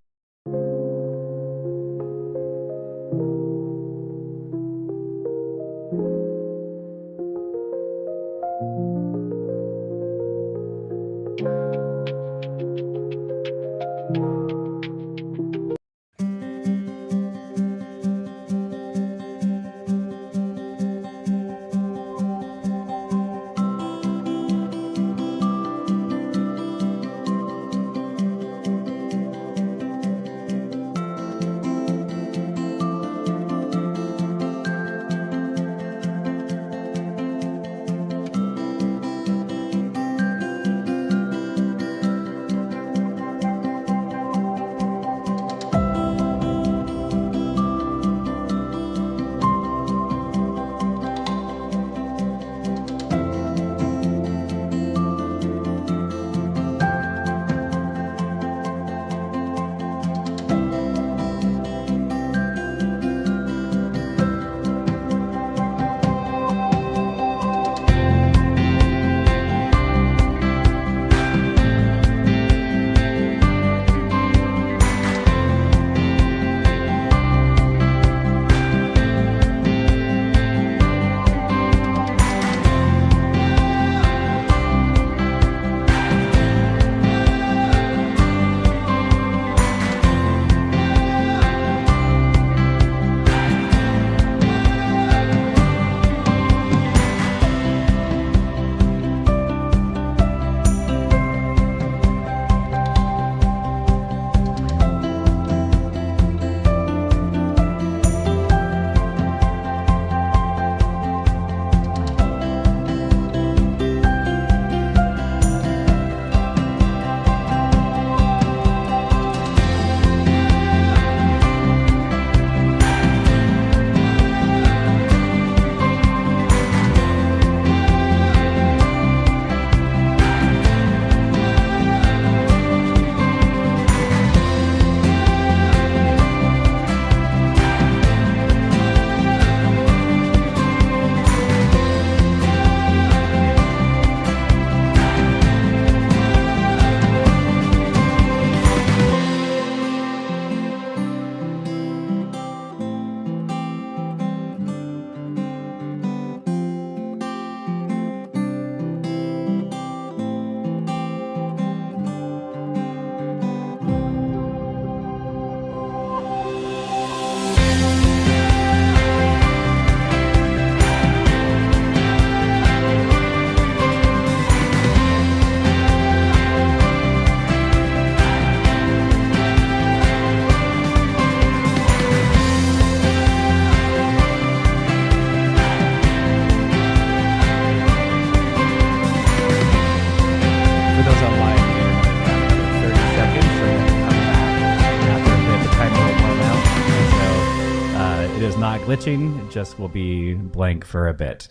glitching. It just will be blank for a bit.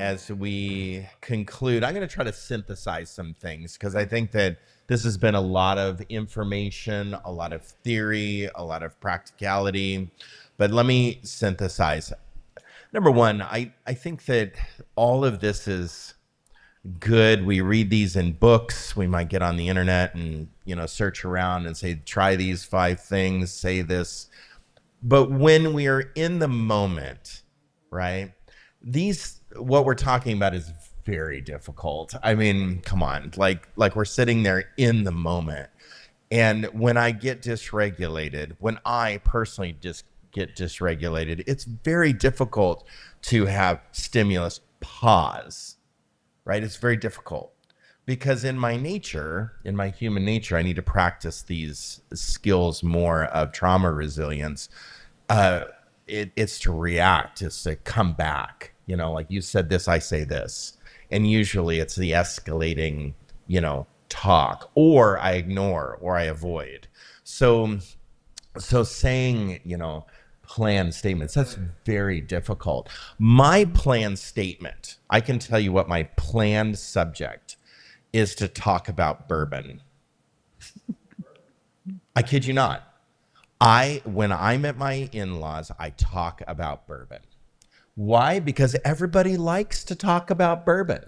As we conclude, I'm going to try to synthesize some things because I think that this has been a lot of information, a lot of theory, a lot of practicality. But let me synthesize. Number one, I think that all of this is good. We read these in books. We might get on the internet and, search around and say, try these 5 things, say this. But when we are in the moment, right, what we're talking about is very difficult. I mean, come on, like we're sitting there in the moment. And when I get dysregulated, when I personally just get dysregulated, it's very difficult to have stimulus pause, right? It's very difficult because in my human nature, I need to practice these skills more of trauma resilience. It's to react, it's to come back, like you said this, I say this. And usually it's the escalating, talk, or I ignore or I avoid. So saying, planned statements, that's very difficult. My planned statement, I can tell you what my planned subject is to talk about bourbon. I kid you not. When I'm at my in-laws, I talk about bourbon. Why? Because everybody likes to talk about bourbon,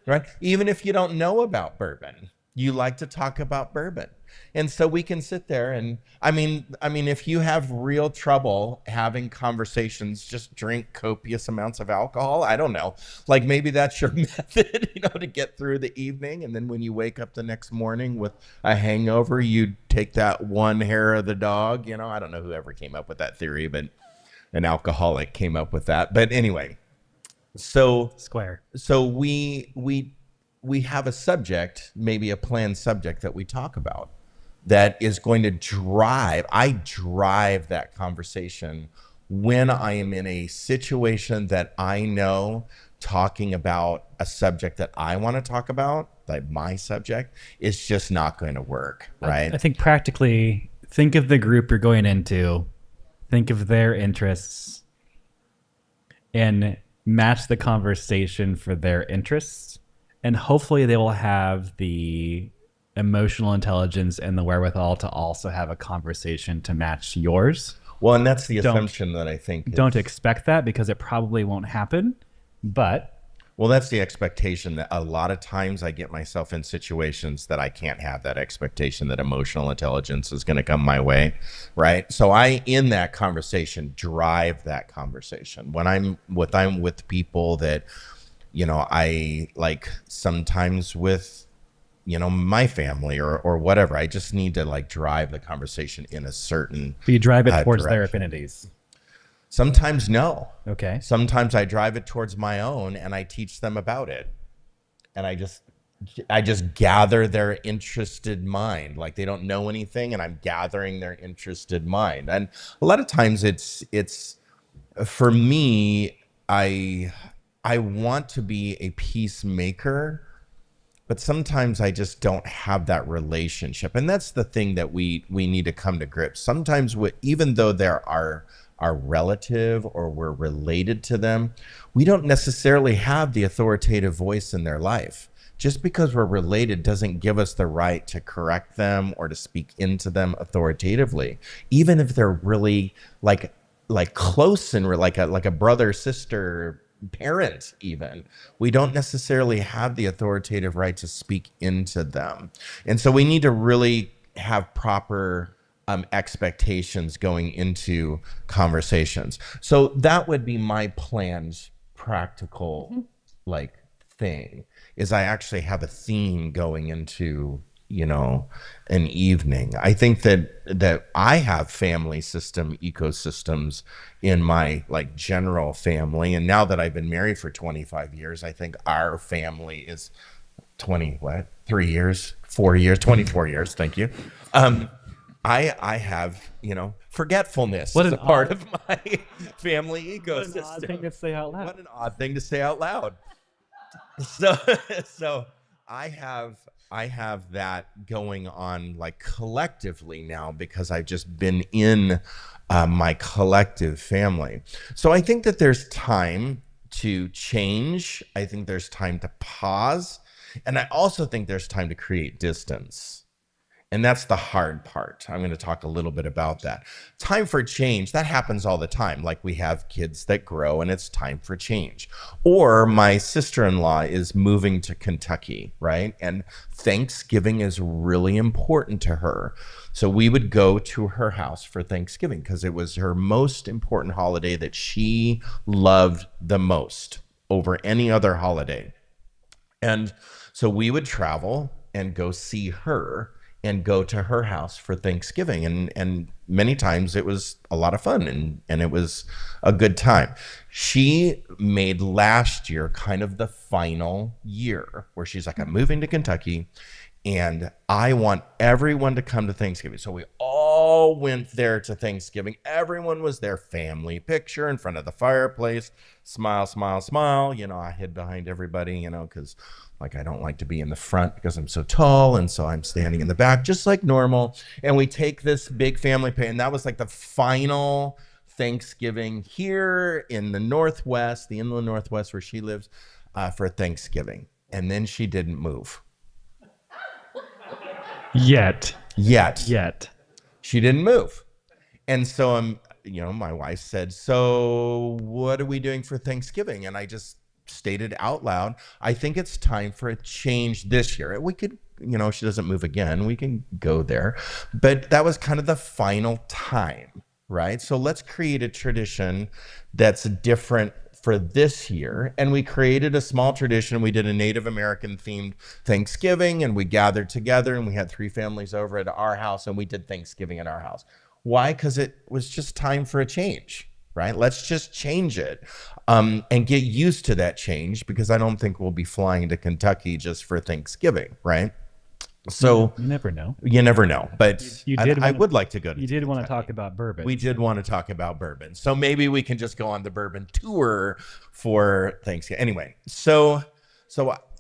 right? Even if you don't know about bourbon, you like to talk about bourbon. And so we can sit there and, I mean, if you have real trouble having conversations, just drink copious amounts of alcohol. I don't know. Like maybe that's your method, to get through the evening. And then when you wake up the next morning with a hangover, you take that one hair of the dog. I don't know who ever came up with that theory, but an alcoholic came up with that. But anyway, so we have a subject, maybe a planned subject that we talk about that is going to drive that conversation when I am in a situation that I know talking about a subject that I want to talk about, like my subject, is just not going to work, right? I think practically, think of the group you're going into, think of their interests, and match the conversation for their interests. And hopefully they will have the emotional intelligence and the wherewithal to also have a conversation to match yours. Well, and that's the assumption that I think. Don't expect that because it probably won't happen. Well, that's the expectation that a lot of times I get myself in situations that I can't have that expectation that emotional intelligence is going to come my way, right? So in that conversation, drive that conversation. When I'm with people that, I like sometimes with, my family or whatever, I just need to drive the conversation in a certain But you drive it towards direction. their affinities. Sometimes no. Okay. Sometimes I drive it towards my own and I teach them about it. And I just gather their interested mind. Like they don't know anything and I'm gathering their interested mind. And a lot of times it's for me, I want to be a peacemaker, but sometimes I just don't have that relationship. And that's the thing that we need to come to grips. Sometimes even though there are relative or we're related to them, we don't necessarily have the authoritative voice in their life. Just because we're related doesn't give us the right to correct them or to speak into them authoritatively, even if they're really like close and like a brother, sister, parent even. We don't necessarily have the authoritative right to speak into them. And so we need to really have proper expectations going into conversations. So that would be my planned practical like thing, is I actually have a theme going into, you know, an evening. I think that I have family system ecosystems in my like general family, and now that I've been married for 25 years, I think our family is 3 years, 4 years, 24 years. Thank you. I have, you know, forgetfulness What as an a part odd- of my family What ecosystem. an odd thing to say out loud. What an odd thing to say out loud. So so I have that going on like collectively now, because I've just been in my collective family. So I think that there's time to change. I think there's time to pause. And I also think there's time to create distance. And that's the hard part. I'm going to talk a little bit about that. Time for change, that happens all the time. Like we have kids that grow and it's time for change. Or my sister-in-law is moving to Kentucky, right? And Thanksgiving is really important to her. So we would go to her house for Thanksgiving because it was her most important holiday that she loved the most over any other holiday. And so we would travel and go see her and go to her house for Thanksgiving. And many times it was a lot of fun, and it was a good time. She made last year kind of the final year where she's like, I'm moving to Kentucky and I want everyone to come to Thanksgiving. So we all went there to Thanksgiving. Everyone was there, family picture in front of the fireplace, smile, smile, smile. You know, I hid behind everybody, you know, because like I don't like to be in the front because I'm so tall. And so I'm standing in the back just like normal. And we take this big family picture. And that was like the final Thanksgiving here in the Northwest, the inland Northwest where she lives, for Thanksgiving. And then she didn't move. Yet. She didn't move. And so you know, my wife said, so what are we doing for Thanksgiving? And I just stated out loud, I think it's time for a change this year. We could, you know, she doesn't move again, we can go there. But that was kind of the final time, right? So let's create a tradition that's different for this year. And we created a small tradition. We did a Native American themed Thanksgiving, and we gathered together, and we had 3 families over at our house, and we did Thanksgiving at our house. Why? Because it was just time for a change, right? Let's just change it, and get used to that change, because I don't think we'll be flying to Kentucky just for Thanksgiving, right? So You never know. you never know, but You did I wanna- would like to go to You did want to Kentucky. talk about bourbon. We did want to talk about bourbon. So maybe we can just go on the bourbon tour for Thanksgiving. Anyway, so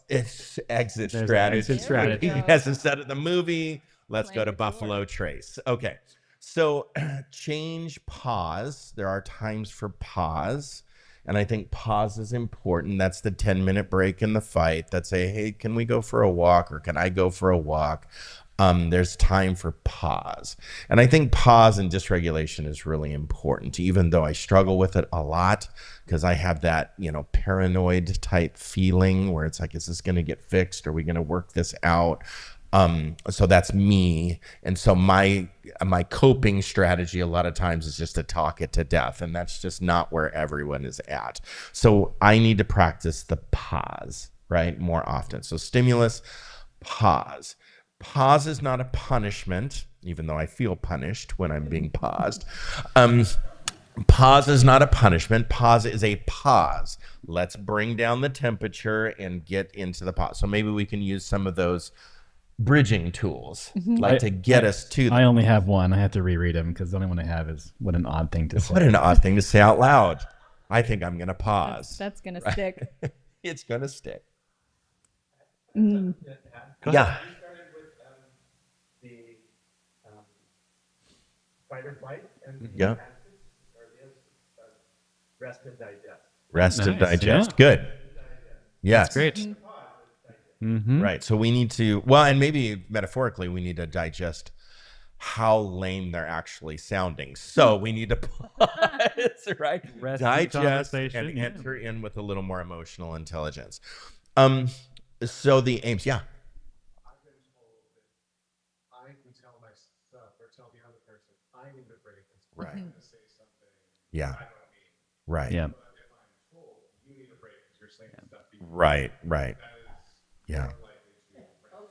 it's exit There's an strategy. exit strategy. He hasn't said it in the movie. Let's go Plan to the tour. Buffalo Trace. Okay. So change, pause. There are times for pause. And I think pause is important. That's the 10-minute break in the fight that say, hey, can we go for a walk, or can I go for a walk? There's time for pause. And I think pause and dysregulation is really important, even though I struggle with it a lot, because I have that, you know, paranoid type feeling where it's like, is this going to get fixed? Are we going to work this out? So that's me. And so my coping strategy a lot of times is just to talk it to death. And that's just not where everyone is at. So I need to practice the pause, right? More often. So stimulus, pause. Pause is not a punishment, even though I feel punished when I'm being paused. Pause is not a punishment. Pause is a pause. Let's bring down the temperature and get into the pause. So maybe we can use some of those bridging tools, like to get us to I them. only have one. I have to reread them because the only one I have is what an odd thing to say. What an odd thing to say out loud. I think I'm going to pause. That's gonna stick. It's going to stick. Go ahead. Yeah. You started with the fight or flight and Yeah. or the rest and digest. Rest and Nice, digest. yeah. Good. Yes. Great. Right. So we need to, well, and maybe metaphorically, we need to digest how lame they're actually sounding. So we need to pause, right? Rest in the Digest conversation, and yeah. enter in with a little more emotional intelligence. So the aims, yeah. I've been told that I can tell myself or tell the other person Right. Mm-hmm. say something Yeah. I don't mean. Right. Yeah. But if I'm told you need a break because you're saying stuff you Right. Right. that is Yeah.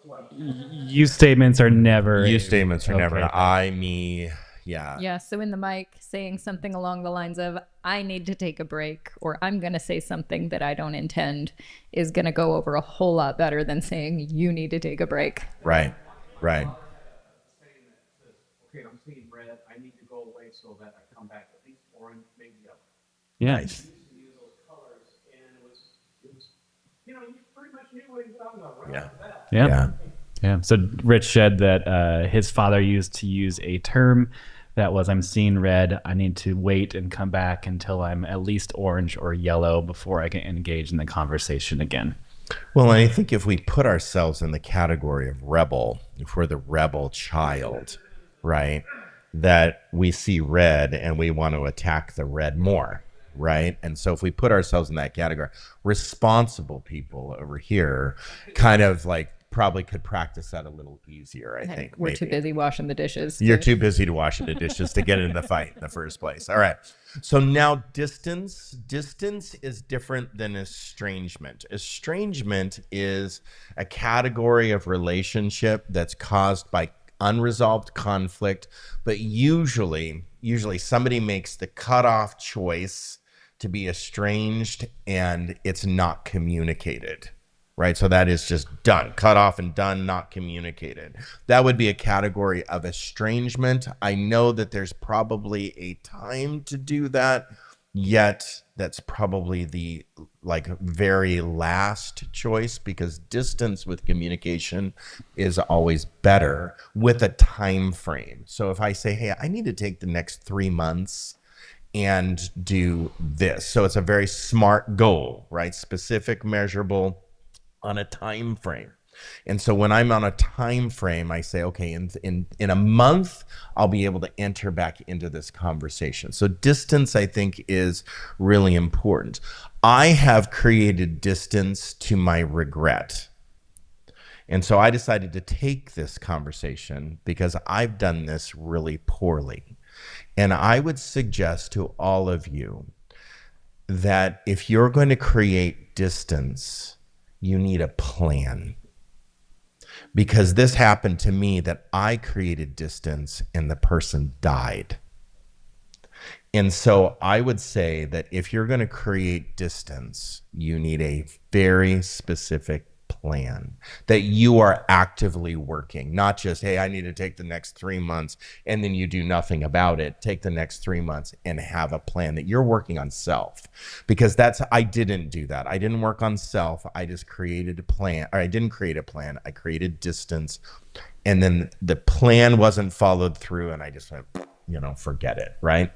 more likely to You statements are never. You statements are never okay. I, me. Yeah. Yeah, so in the mic, saying something along the lines of, I need to take a break, or I'm going to say something that I don't intend, is going to go over a whole lot better than saying, you need to take a break. Right. Right. saying that says, okay, I'm seeing red. I need to go away so that I come back at least orange, maybe yellow. Yeah. Nice. To use those colors, and it was, you pretty much knew what he was talking about right Yeah. off the bat. Yeah. Yeah. Yeah. So Rich said that his father used to use a term that was, I'm seeing red. I need to wait and come back until I'm at least orange or yellow before I can engage in the conversation again. Well, I think if we put ourselves in the category of rebel, if we're the rebel child, right, that we see red and we want to attack the red more, right? And so if we put ourselves in that category, responsible people over here kind of like probably could practice that a little easier, I think. We're too maybe. busy washing the dishes. You're too busy to wash the dishes to get into the fight in the first place. All right. So now distance. Distance is different than estrangement. Estrangement is a category of relationship that's caused by unresolved conflict, but usually somebody makes the cutoff choice to be estranged and it's not communicated. Right. So that is just done, cut off and done, not communicated. That would be a category of estrangement. I know that there's probably a time to do that, yet that's probably the like very last choice because distance with communication is always better with a time frame. So if I say, hey, I need to take the next 3 months and do this. So it's a very smart goal, right? Specific, measurable, on a time frame. And so when I'm on a time frame, I say, okay, in a month, I'll be able to enter back into this conversation. So distance, I think, is really important. I have created distance to my regret. And so I decided to take this conversation because I've done this really poorly. And I would suggest to all of you that if you're going to create distance, you need a plan. Because this happened to me that I created distance and the person died. And so I would say that if you're going to create distance, you need a very specific plan that you are actively working, not just, hey, I need to take the next 3 months and then you do nothing about it. Take the next 3 months and have a plan that you're working on self, because I didn't do that. I didn't work on self. I just created a plan, or I didn't create a plan. I created distance and then the plan wasn't followed through and I just went, forget it. Right.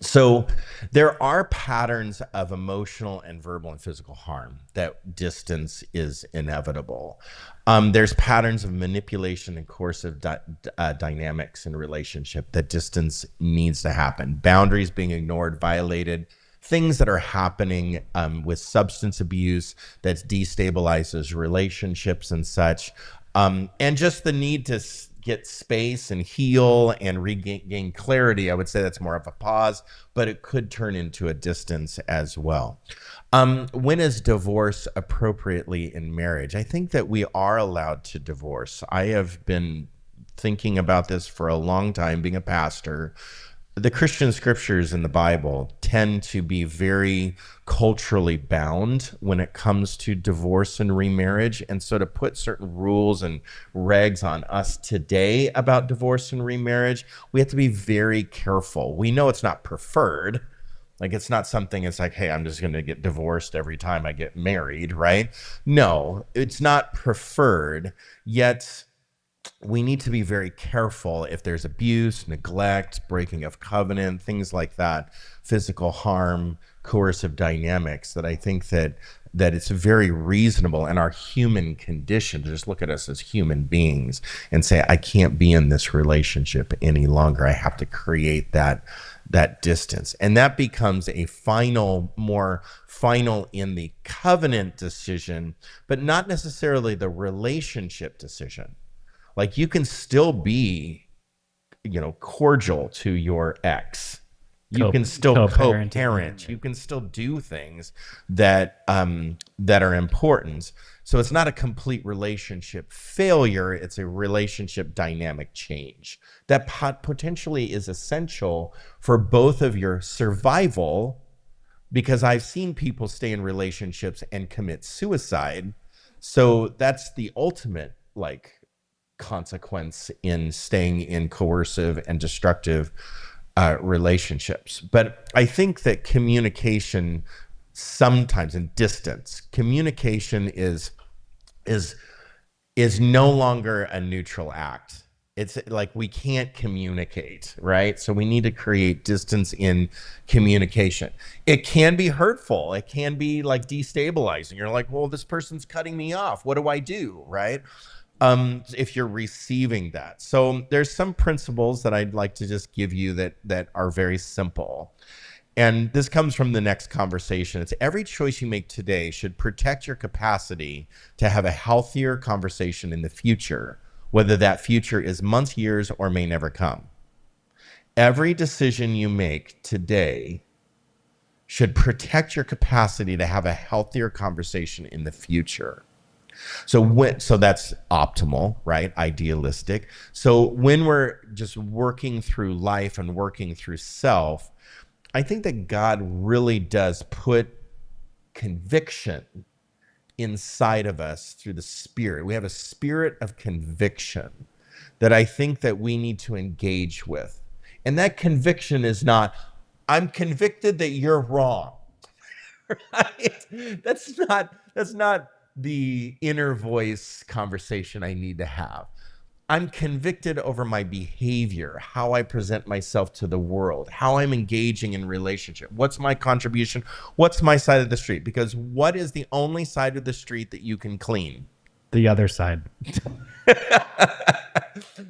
So there are patterns of emotional and verbal and physical harm that distance is inevitable. There's patterns of manipulation and coercive dynamics in relationship that distance needs to happen. Boundaries being ignored, violated, things that are happening with substance abuse that destabilizes relationships and such. And just the need to get space and heal and regain clarity. I would say that's more of a pause, but it could turn into a distance as well. When is divorce appropriately in marriage? I think that we are allowed to divorce. I have been thinking about this for a long time, being a pastor. The Christian scriptures in the Bible tend to be very culturally bound when it comes to divorce and remarriage. And so to put certain rules and regs on us today about divorce and remarriage, we have to be very careful. We know it's not preferred. Like it's not something, it's like, hey, I'm just going to get divorced every time I get married, right? No, it's not preferred, yet we need to be very careful if there's abuse, neglect, breaking of covenant, things like that, physical harm, coercive dynamics, that I think that it's very reasonable in our human condition to just look at us as human beings and say, I can't be in this relationship any longer. I have to create that distance. And that becomes a more final in the covenant decision, but not necessarily the relationship decision. Like you can still be cordial to your ex. You Co- can still co-parenting. co-parent. You can still do things that that are important. So it's not a complete relationship failure. It's a relationship dynamic change that potentially is essential for both of your survival, because I've seen people stay in relationships and commit suicide. So that's the ultimate consequence in staying in coercive and destructive relationships. But I think that communication, sometimes in distance, communication is no longer a neutral act. It's like we can't communicate, right? So we need to create distance in communication. It can be hurtful. It can be destabilizing. You're like, well, this person's cutting me off. What do I do, right? If you're receiving that. So there's some principles that I'd like to just give you that are very simple. And this comes from the next conversation. It's every choice you make today should protect your capacity to have a healthier conversation in the future, whether that future is months, years, or may never come. Every decision you make today should protect your capacity to have a healthier conversation in the future. So that's optimal, right? Idealistic. So when we're just working through life and working through self, I think that God really does put conviction inside of us through the Spirit. We have a spirit of conviction that I think that we need to engage with. And that conviction is not, I'm convicted that you're wrong. Right? That's not the inner voice conversation I need to have. I'm convicted over my behavior, how I present myself to the world, how I'm engaging in relationship. What's my contribution? What's my side of the street? Because what is the only side of the street that you can clean? The other side.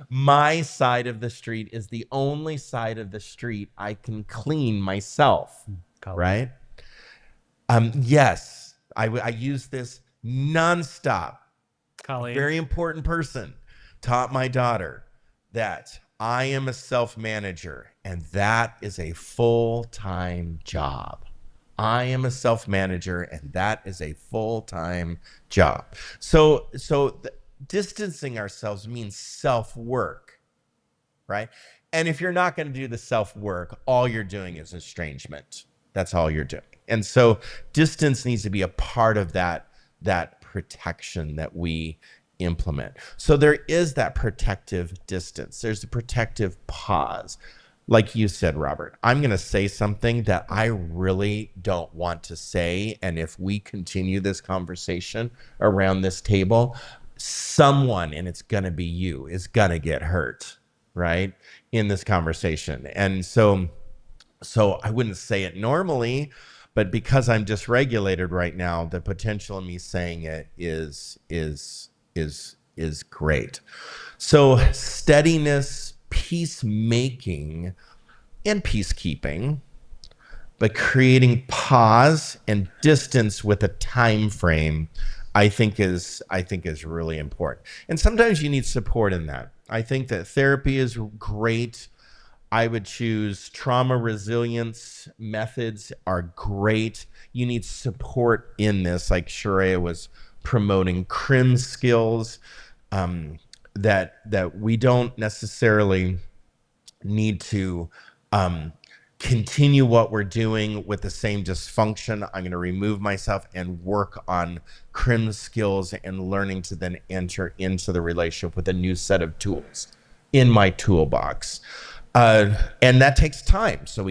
My side of the street is the only side of the street I can clean myself, right? Yes, I use this nonstop. Colleen. Very important person taught my daughter that I am a self-manager, and that is a full-time job. I am a self-manager, and that is a full-time job. So distancing ourselves means self-work, right? And if you're not going to do the self-work, all you're doing is estrangement. That's all you're doing. And so distance needs to be a part of that protection that we implement. So there is that protective distance. There's the protective pause. Like you said, Robert, I'm going to say something that I really don't want to say. And if we continue this conversation around this table, someone, and it's going to be you, is going to get hurt, right, in this conversation. And so I wouldn't say it normally, but because I'm dysregulated right now, the potential of me saying it is great. So steadiness, peacemaking, and peacekeeping, but creating pause and distance with a time frame, I think is really important. And sometimes you need support in that. I think that therapy is great. I would choose trauma resilience methods are great. You need support in this, like Sharia was promoting CRIM skills, that we don't necessarily need to continue what we're doing with the same dysfunction. I'm going to remove myself and work on CRIM skills and learning to then enter into the relationship with a new set of tools in my toolbox. And that takes time. So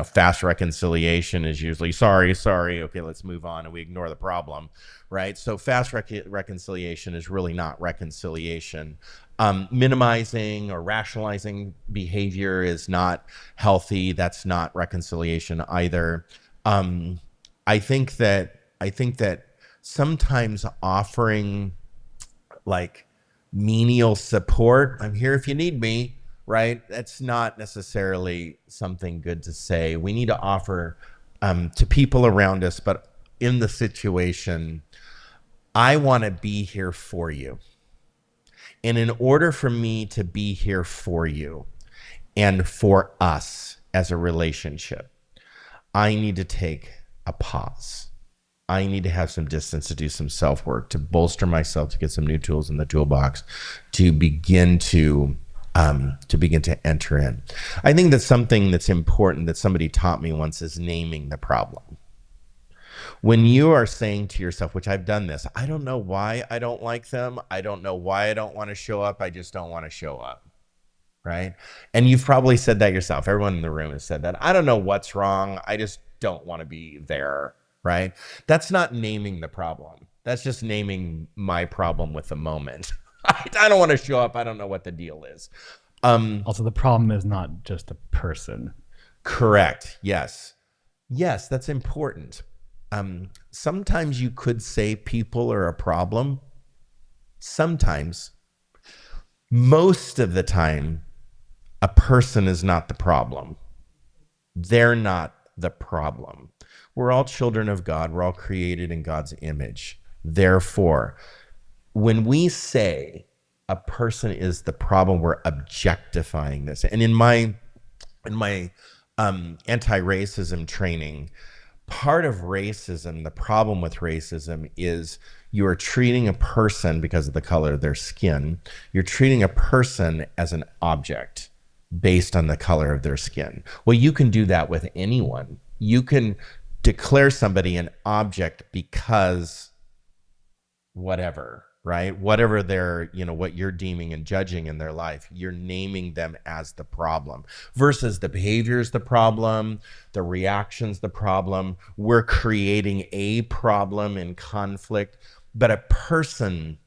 fast reconciliation is usually sorry. Okay, let's move on. And we ignore the problem, right? So fast reconciliation is really not reconciliation. Minimizing or rationalizing behavior is not healthy. That's not reconciliation either. I think that sometimes offering menial support, I'm here if you need me, right? That's not necessarily something good to say. We need to offer to people around us, but in the situation, I want to be here for you. And in order for me to be here for you and for us as a relationship, I need to take a pause. I need to have some distance to do some self-work, to bolster myself, to get some new tools in the toolbox, to begin to enter in. I think that something that's important that somebody taught me once is naming the problem. When you are saying to yourself, which I've done this, I don't know why I don't like them. I don't know why I don't want to show up. I just don't want to show up. Right? And you've probably said that yourself. Everyone in the room has said that. I don't know what's wrong. I just don't want to be there. Right? That's not naming the problem. That's just naming my problem with the moment. I don't want to show up. I don't know what the deal is. Also, the problem is not just a person. Correct. Yes. Yes, that's important. Sometimes you could say people are a problem. Sometimes. Most of the time, a person is not the problem. They're not the problem. We're all children of God. We're all created in God's image. Therefore, when we say a person is the problem, we're objectifying this. And in my anti-racism training, part of racism, the problem with racism is you are treating a person because of the color of their skin. You're treating a person as an object based on the color of their skin. Well, you can do that with anyone. You can declare somebody an object because whatever, right? Whatever they're, what you're deeming and judging in their life, you're naming them as the problem versus the behavior is the problem, the reaction's the problem. We're creating a problem in conflict, but a person,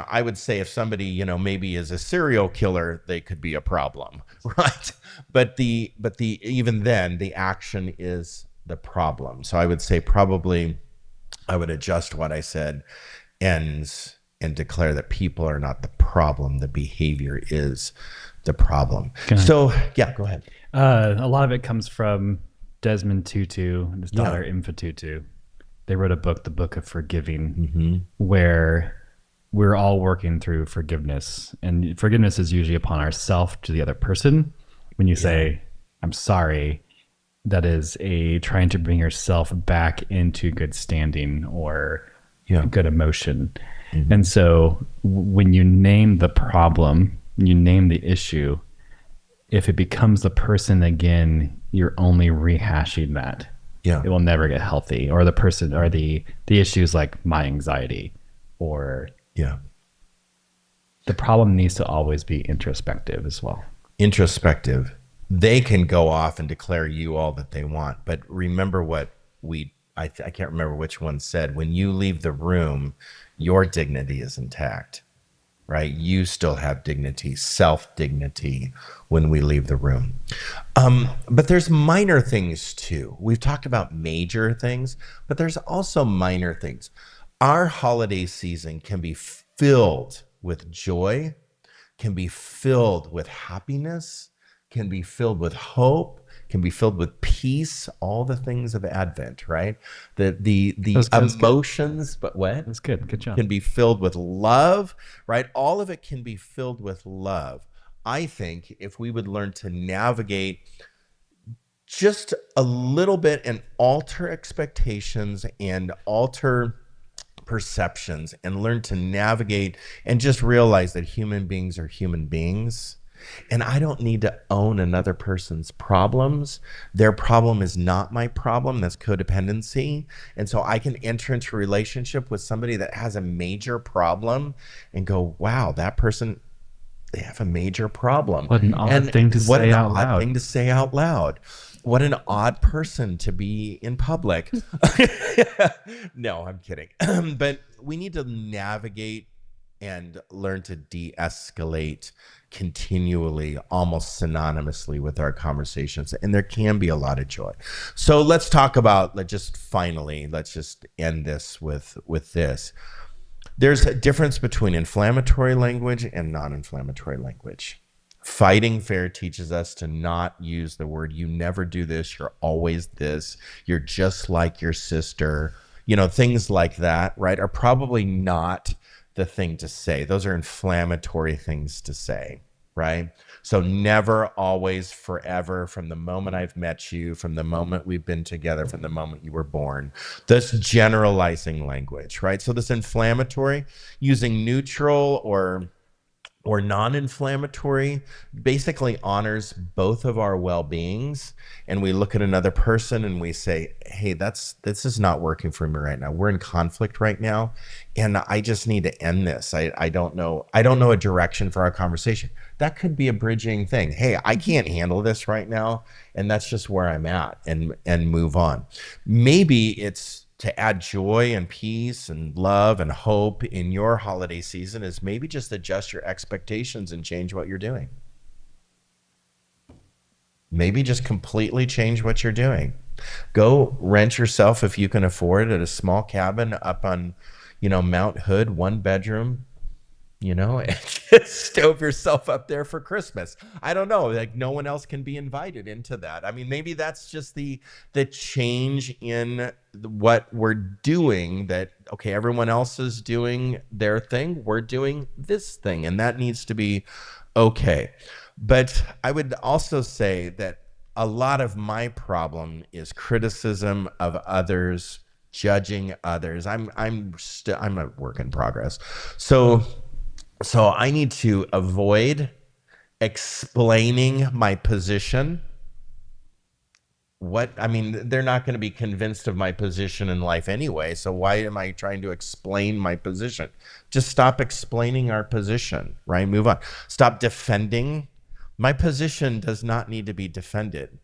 I would say if somebody, maybe is a serial killer, they could be a problem, right? But even then the action is the problem. So I would say probably I would adjust what I said and declare that people are not the problem. The behavior is the problem. So yeah, go ahead. A lot of it comes from Desmond Tutu and his daughter Infa Tutu. They wrote a book, The Book of Forgiving, where we're all working through forgiveness. And forgiveness is usually upon ourself to the other person. When you say, I'm sorry, that is trying to bring yourself back into good standing or good emotion. And so when you name the problem, you name the issue, if it becomes the person again, you're only rehashing that. It will never get healthy. Or the person or the issues like my anxiety or the problem needs to always be introspective as well. Introspective. They can go off and declare you all that they want, but remember what I can't remember which one said, when you leave the room, your dignity is intact, right? You still have dignity, self-dignity when we leave the room. But there's minor things too. We've talked about major things, but there's also minor things. Our holiday season can be filled with joy, can be filled with happiness, can be filled with hope, can be filled with peace, all the things of Advent, right? The emotions, but what? That's good. Good job. Can be filled with love, right? All of it can be filled with love. I think if we would learn to navigate just a little bit and alter expectations and alter perceptions and learn to navigate and just realize that human beings are human beings. And I don't need to own another person's problems. Their problem is not my problem. That's codependency. And so I can enter into a relationship with somebody that has a major problem and go, wow, that person, they have a major problem. What an odd thing to say out loud. Thing to say out loud. What an odd person to be in public. No, I'm kidding. But we need to navigate and learn to de-escalate continually, almost synonymously with our conversations. And there can be a lot of joy. So let's talk about, let's just end this with this. There's a difference between inflammatory language and non-inflammatory language. Fighting Fair teaches us to not use the word, you never do this, you're always this, you're just like your sister. Things like that, right, are probably not the thing to say. Those are inflammatory things to say, right? So never, always, forever, from the moment I've met you, from the moment we've been together, from the moment you were born. This generalizing language, right? So this inflammatory, using neutral or non-inflammatory, basically honors both of our well-beings. And we look at another person and we say, hey, this is not working for me right now. We're in conflict right now, and I just need to end this. I don't know a direction for our conversation. That could be a bridging thing. Hey, I can't handle this right now, and that's just where I'm at, and move on. Maybe it's to add joy and peace and love and hope in your holiday season, is maybe just adjust your expectations and change what you're doing. Maybe just completely change what you're doing. Go rent yourself, if you can afford it, a small cabin up on, Mount Hood, 1 bedroom, and just stove yourself up there for Christmas. I don't know, like no one else can be invited into that. I mean, maybe that's just the change in what we're doing, that, okay, everyone else is doing their thing, we're doing this thing, and that needs to be okay. But I would also say that a lot of my problem is criticism of others, judging others. I'm a work in progress. So I need to avoid explaining my position. They're not going to be convinced of my position in life anyway. So why am I trying to explain my position? Just stop explaining our position, right? Move on. Stop defending. My position does not need to be defended,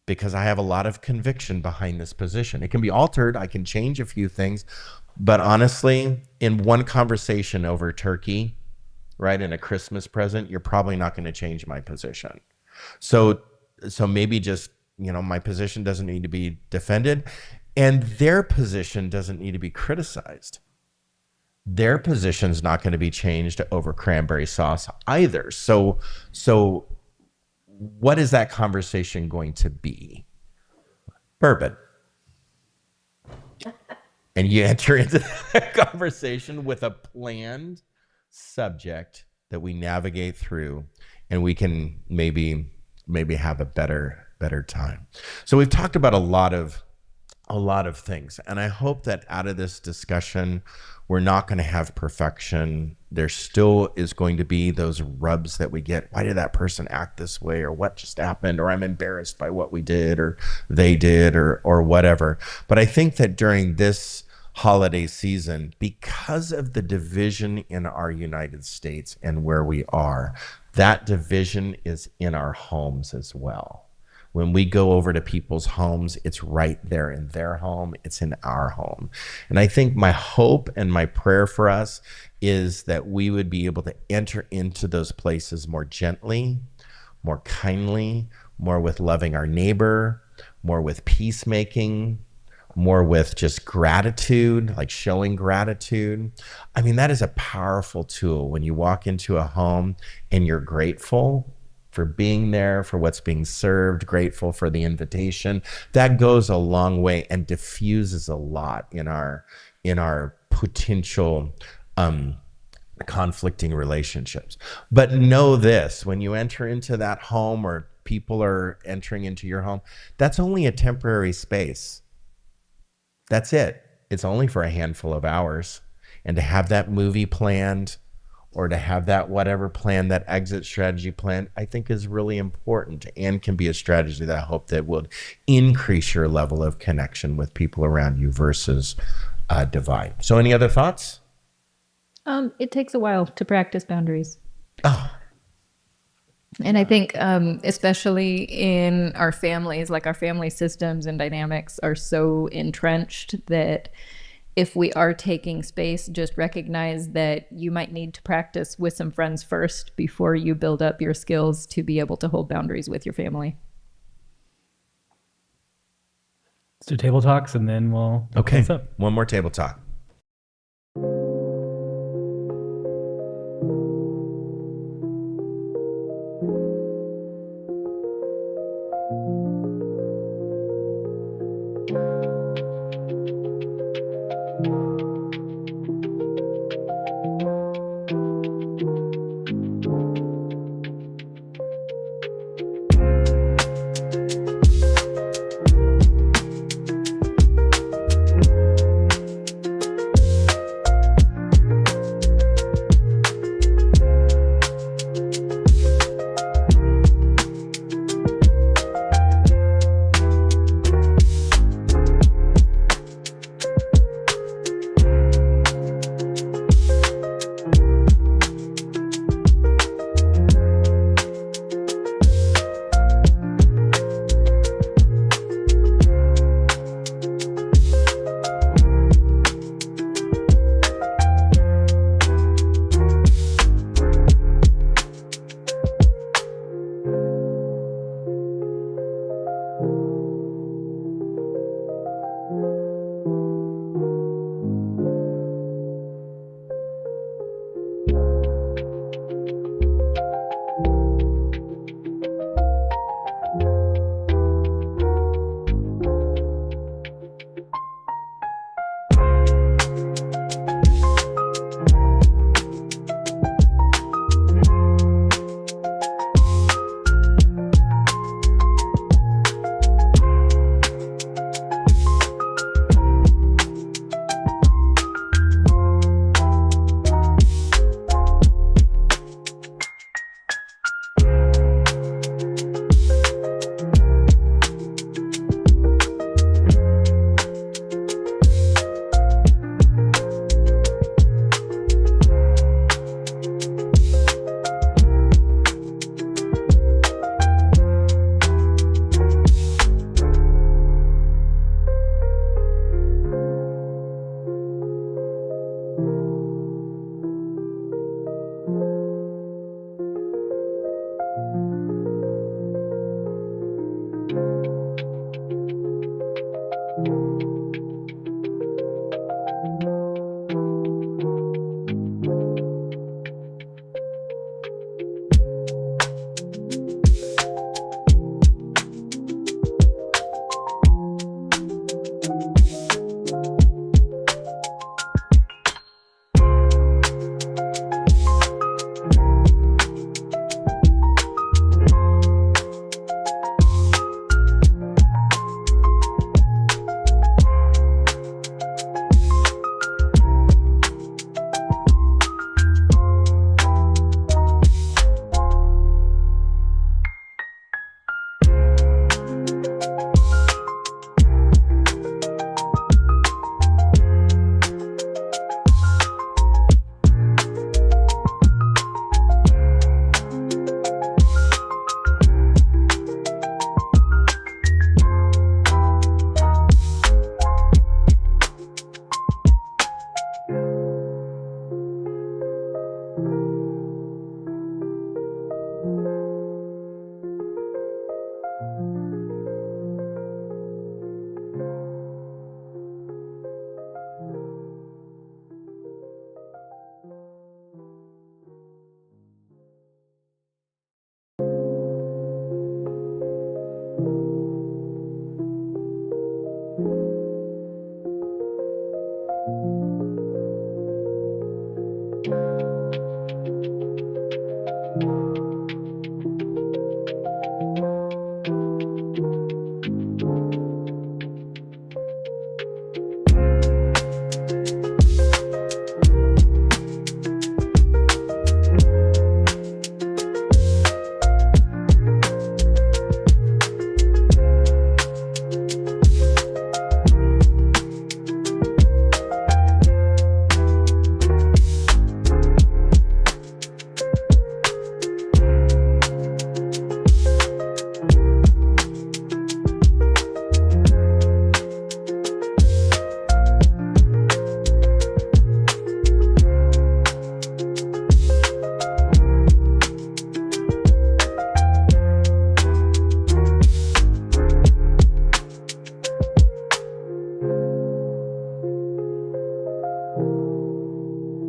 because I have a lot of conviction behind this position. It can be altered. I can change a few things. But honestly, in one conversation over turkey, right, in a Christmas present, you're probably not going to change my position. So maybe just, my position doesn't need to be defended, and their position doesn't need to be criticized. Their position's not going to be changed over cranberry sauce either. So what is that conversation going to be? Bourbon. And you enter into that conversation with a planned subject that we navigate through, and we can maybe have a better time. So we've talked about a lot of things, and I hope that out of this discussion, we're not going to have perfection. There still is going to be those rubs that we get. Why did that person act this way? Or what just happened? Or I'm embarrassed by what we did, or they did, or whatever. But I think that during this holiday season, because of the division in our United States and where we are, that division is in our homes as well. When we go over to people's homes, it's right there in their home. It's in our home. And I think my hope and my prayer for us is that we would be able to enter into those places more gently, more kindly, more with loving our neighbor, more with peacemaking, more with just gratitude, like showing gratitude. I mean, that is a powerful tool when you walk into a home and you're grateful for being there, for what's being served, grateful for the invitation. That goes a long way and diffuses a lot in our potential conflicting relationships. But know this, when you enter into that home, or people are entering into your home, that's only a temporary space. That's it. It's only for a handful of hours. And to have that movie planned, or to have that whatever plan, that exit strategy plan, I think is really important, and can be a strategy that I hope that would increase your level of connection with people around you versus divide. So any other thoughts? It takes a while to practice boundaries. Oh, And I think, especially in our families, like our family systems and dynamics are so entrenched that if we are taking space, just recognize that you might need to practice with some friends first before you build up your skills to be able to hold boundaries with your family. Let's do table talks, and then we'll okay. close up. One more table talk.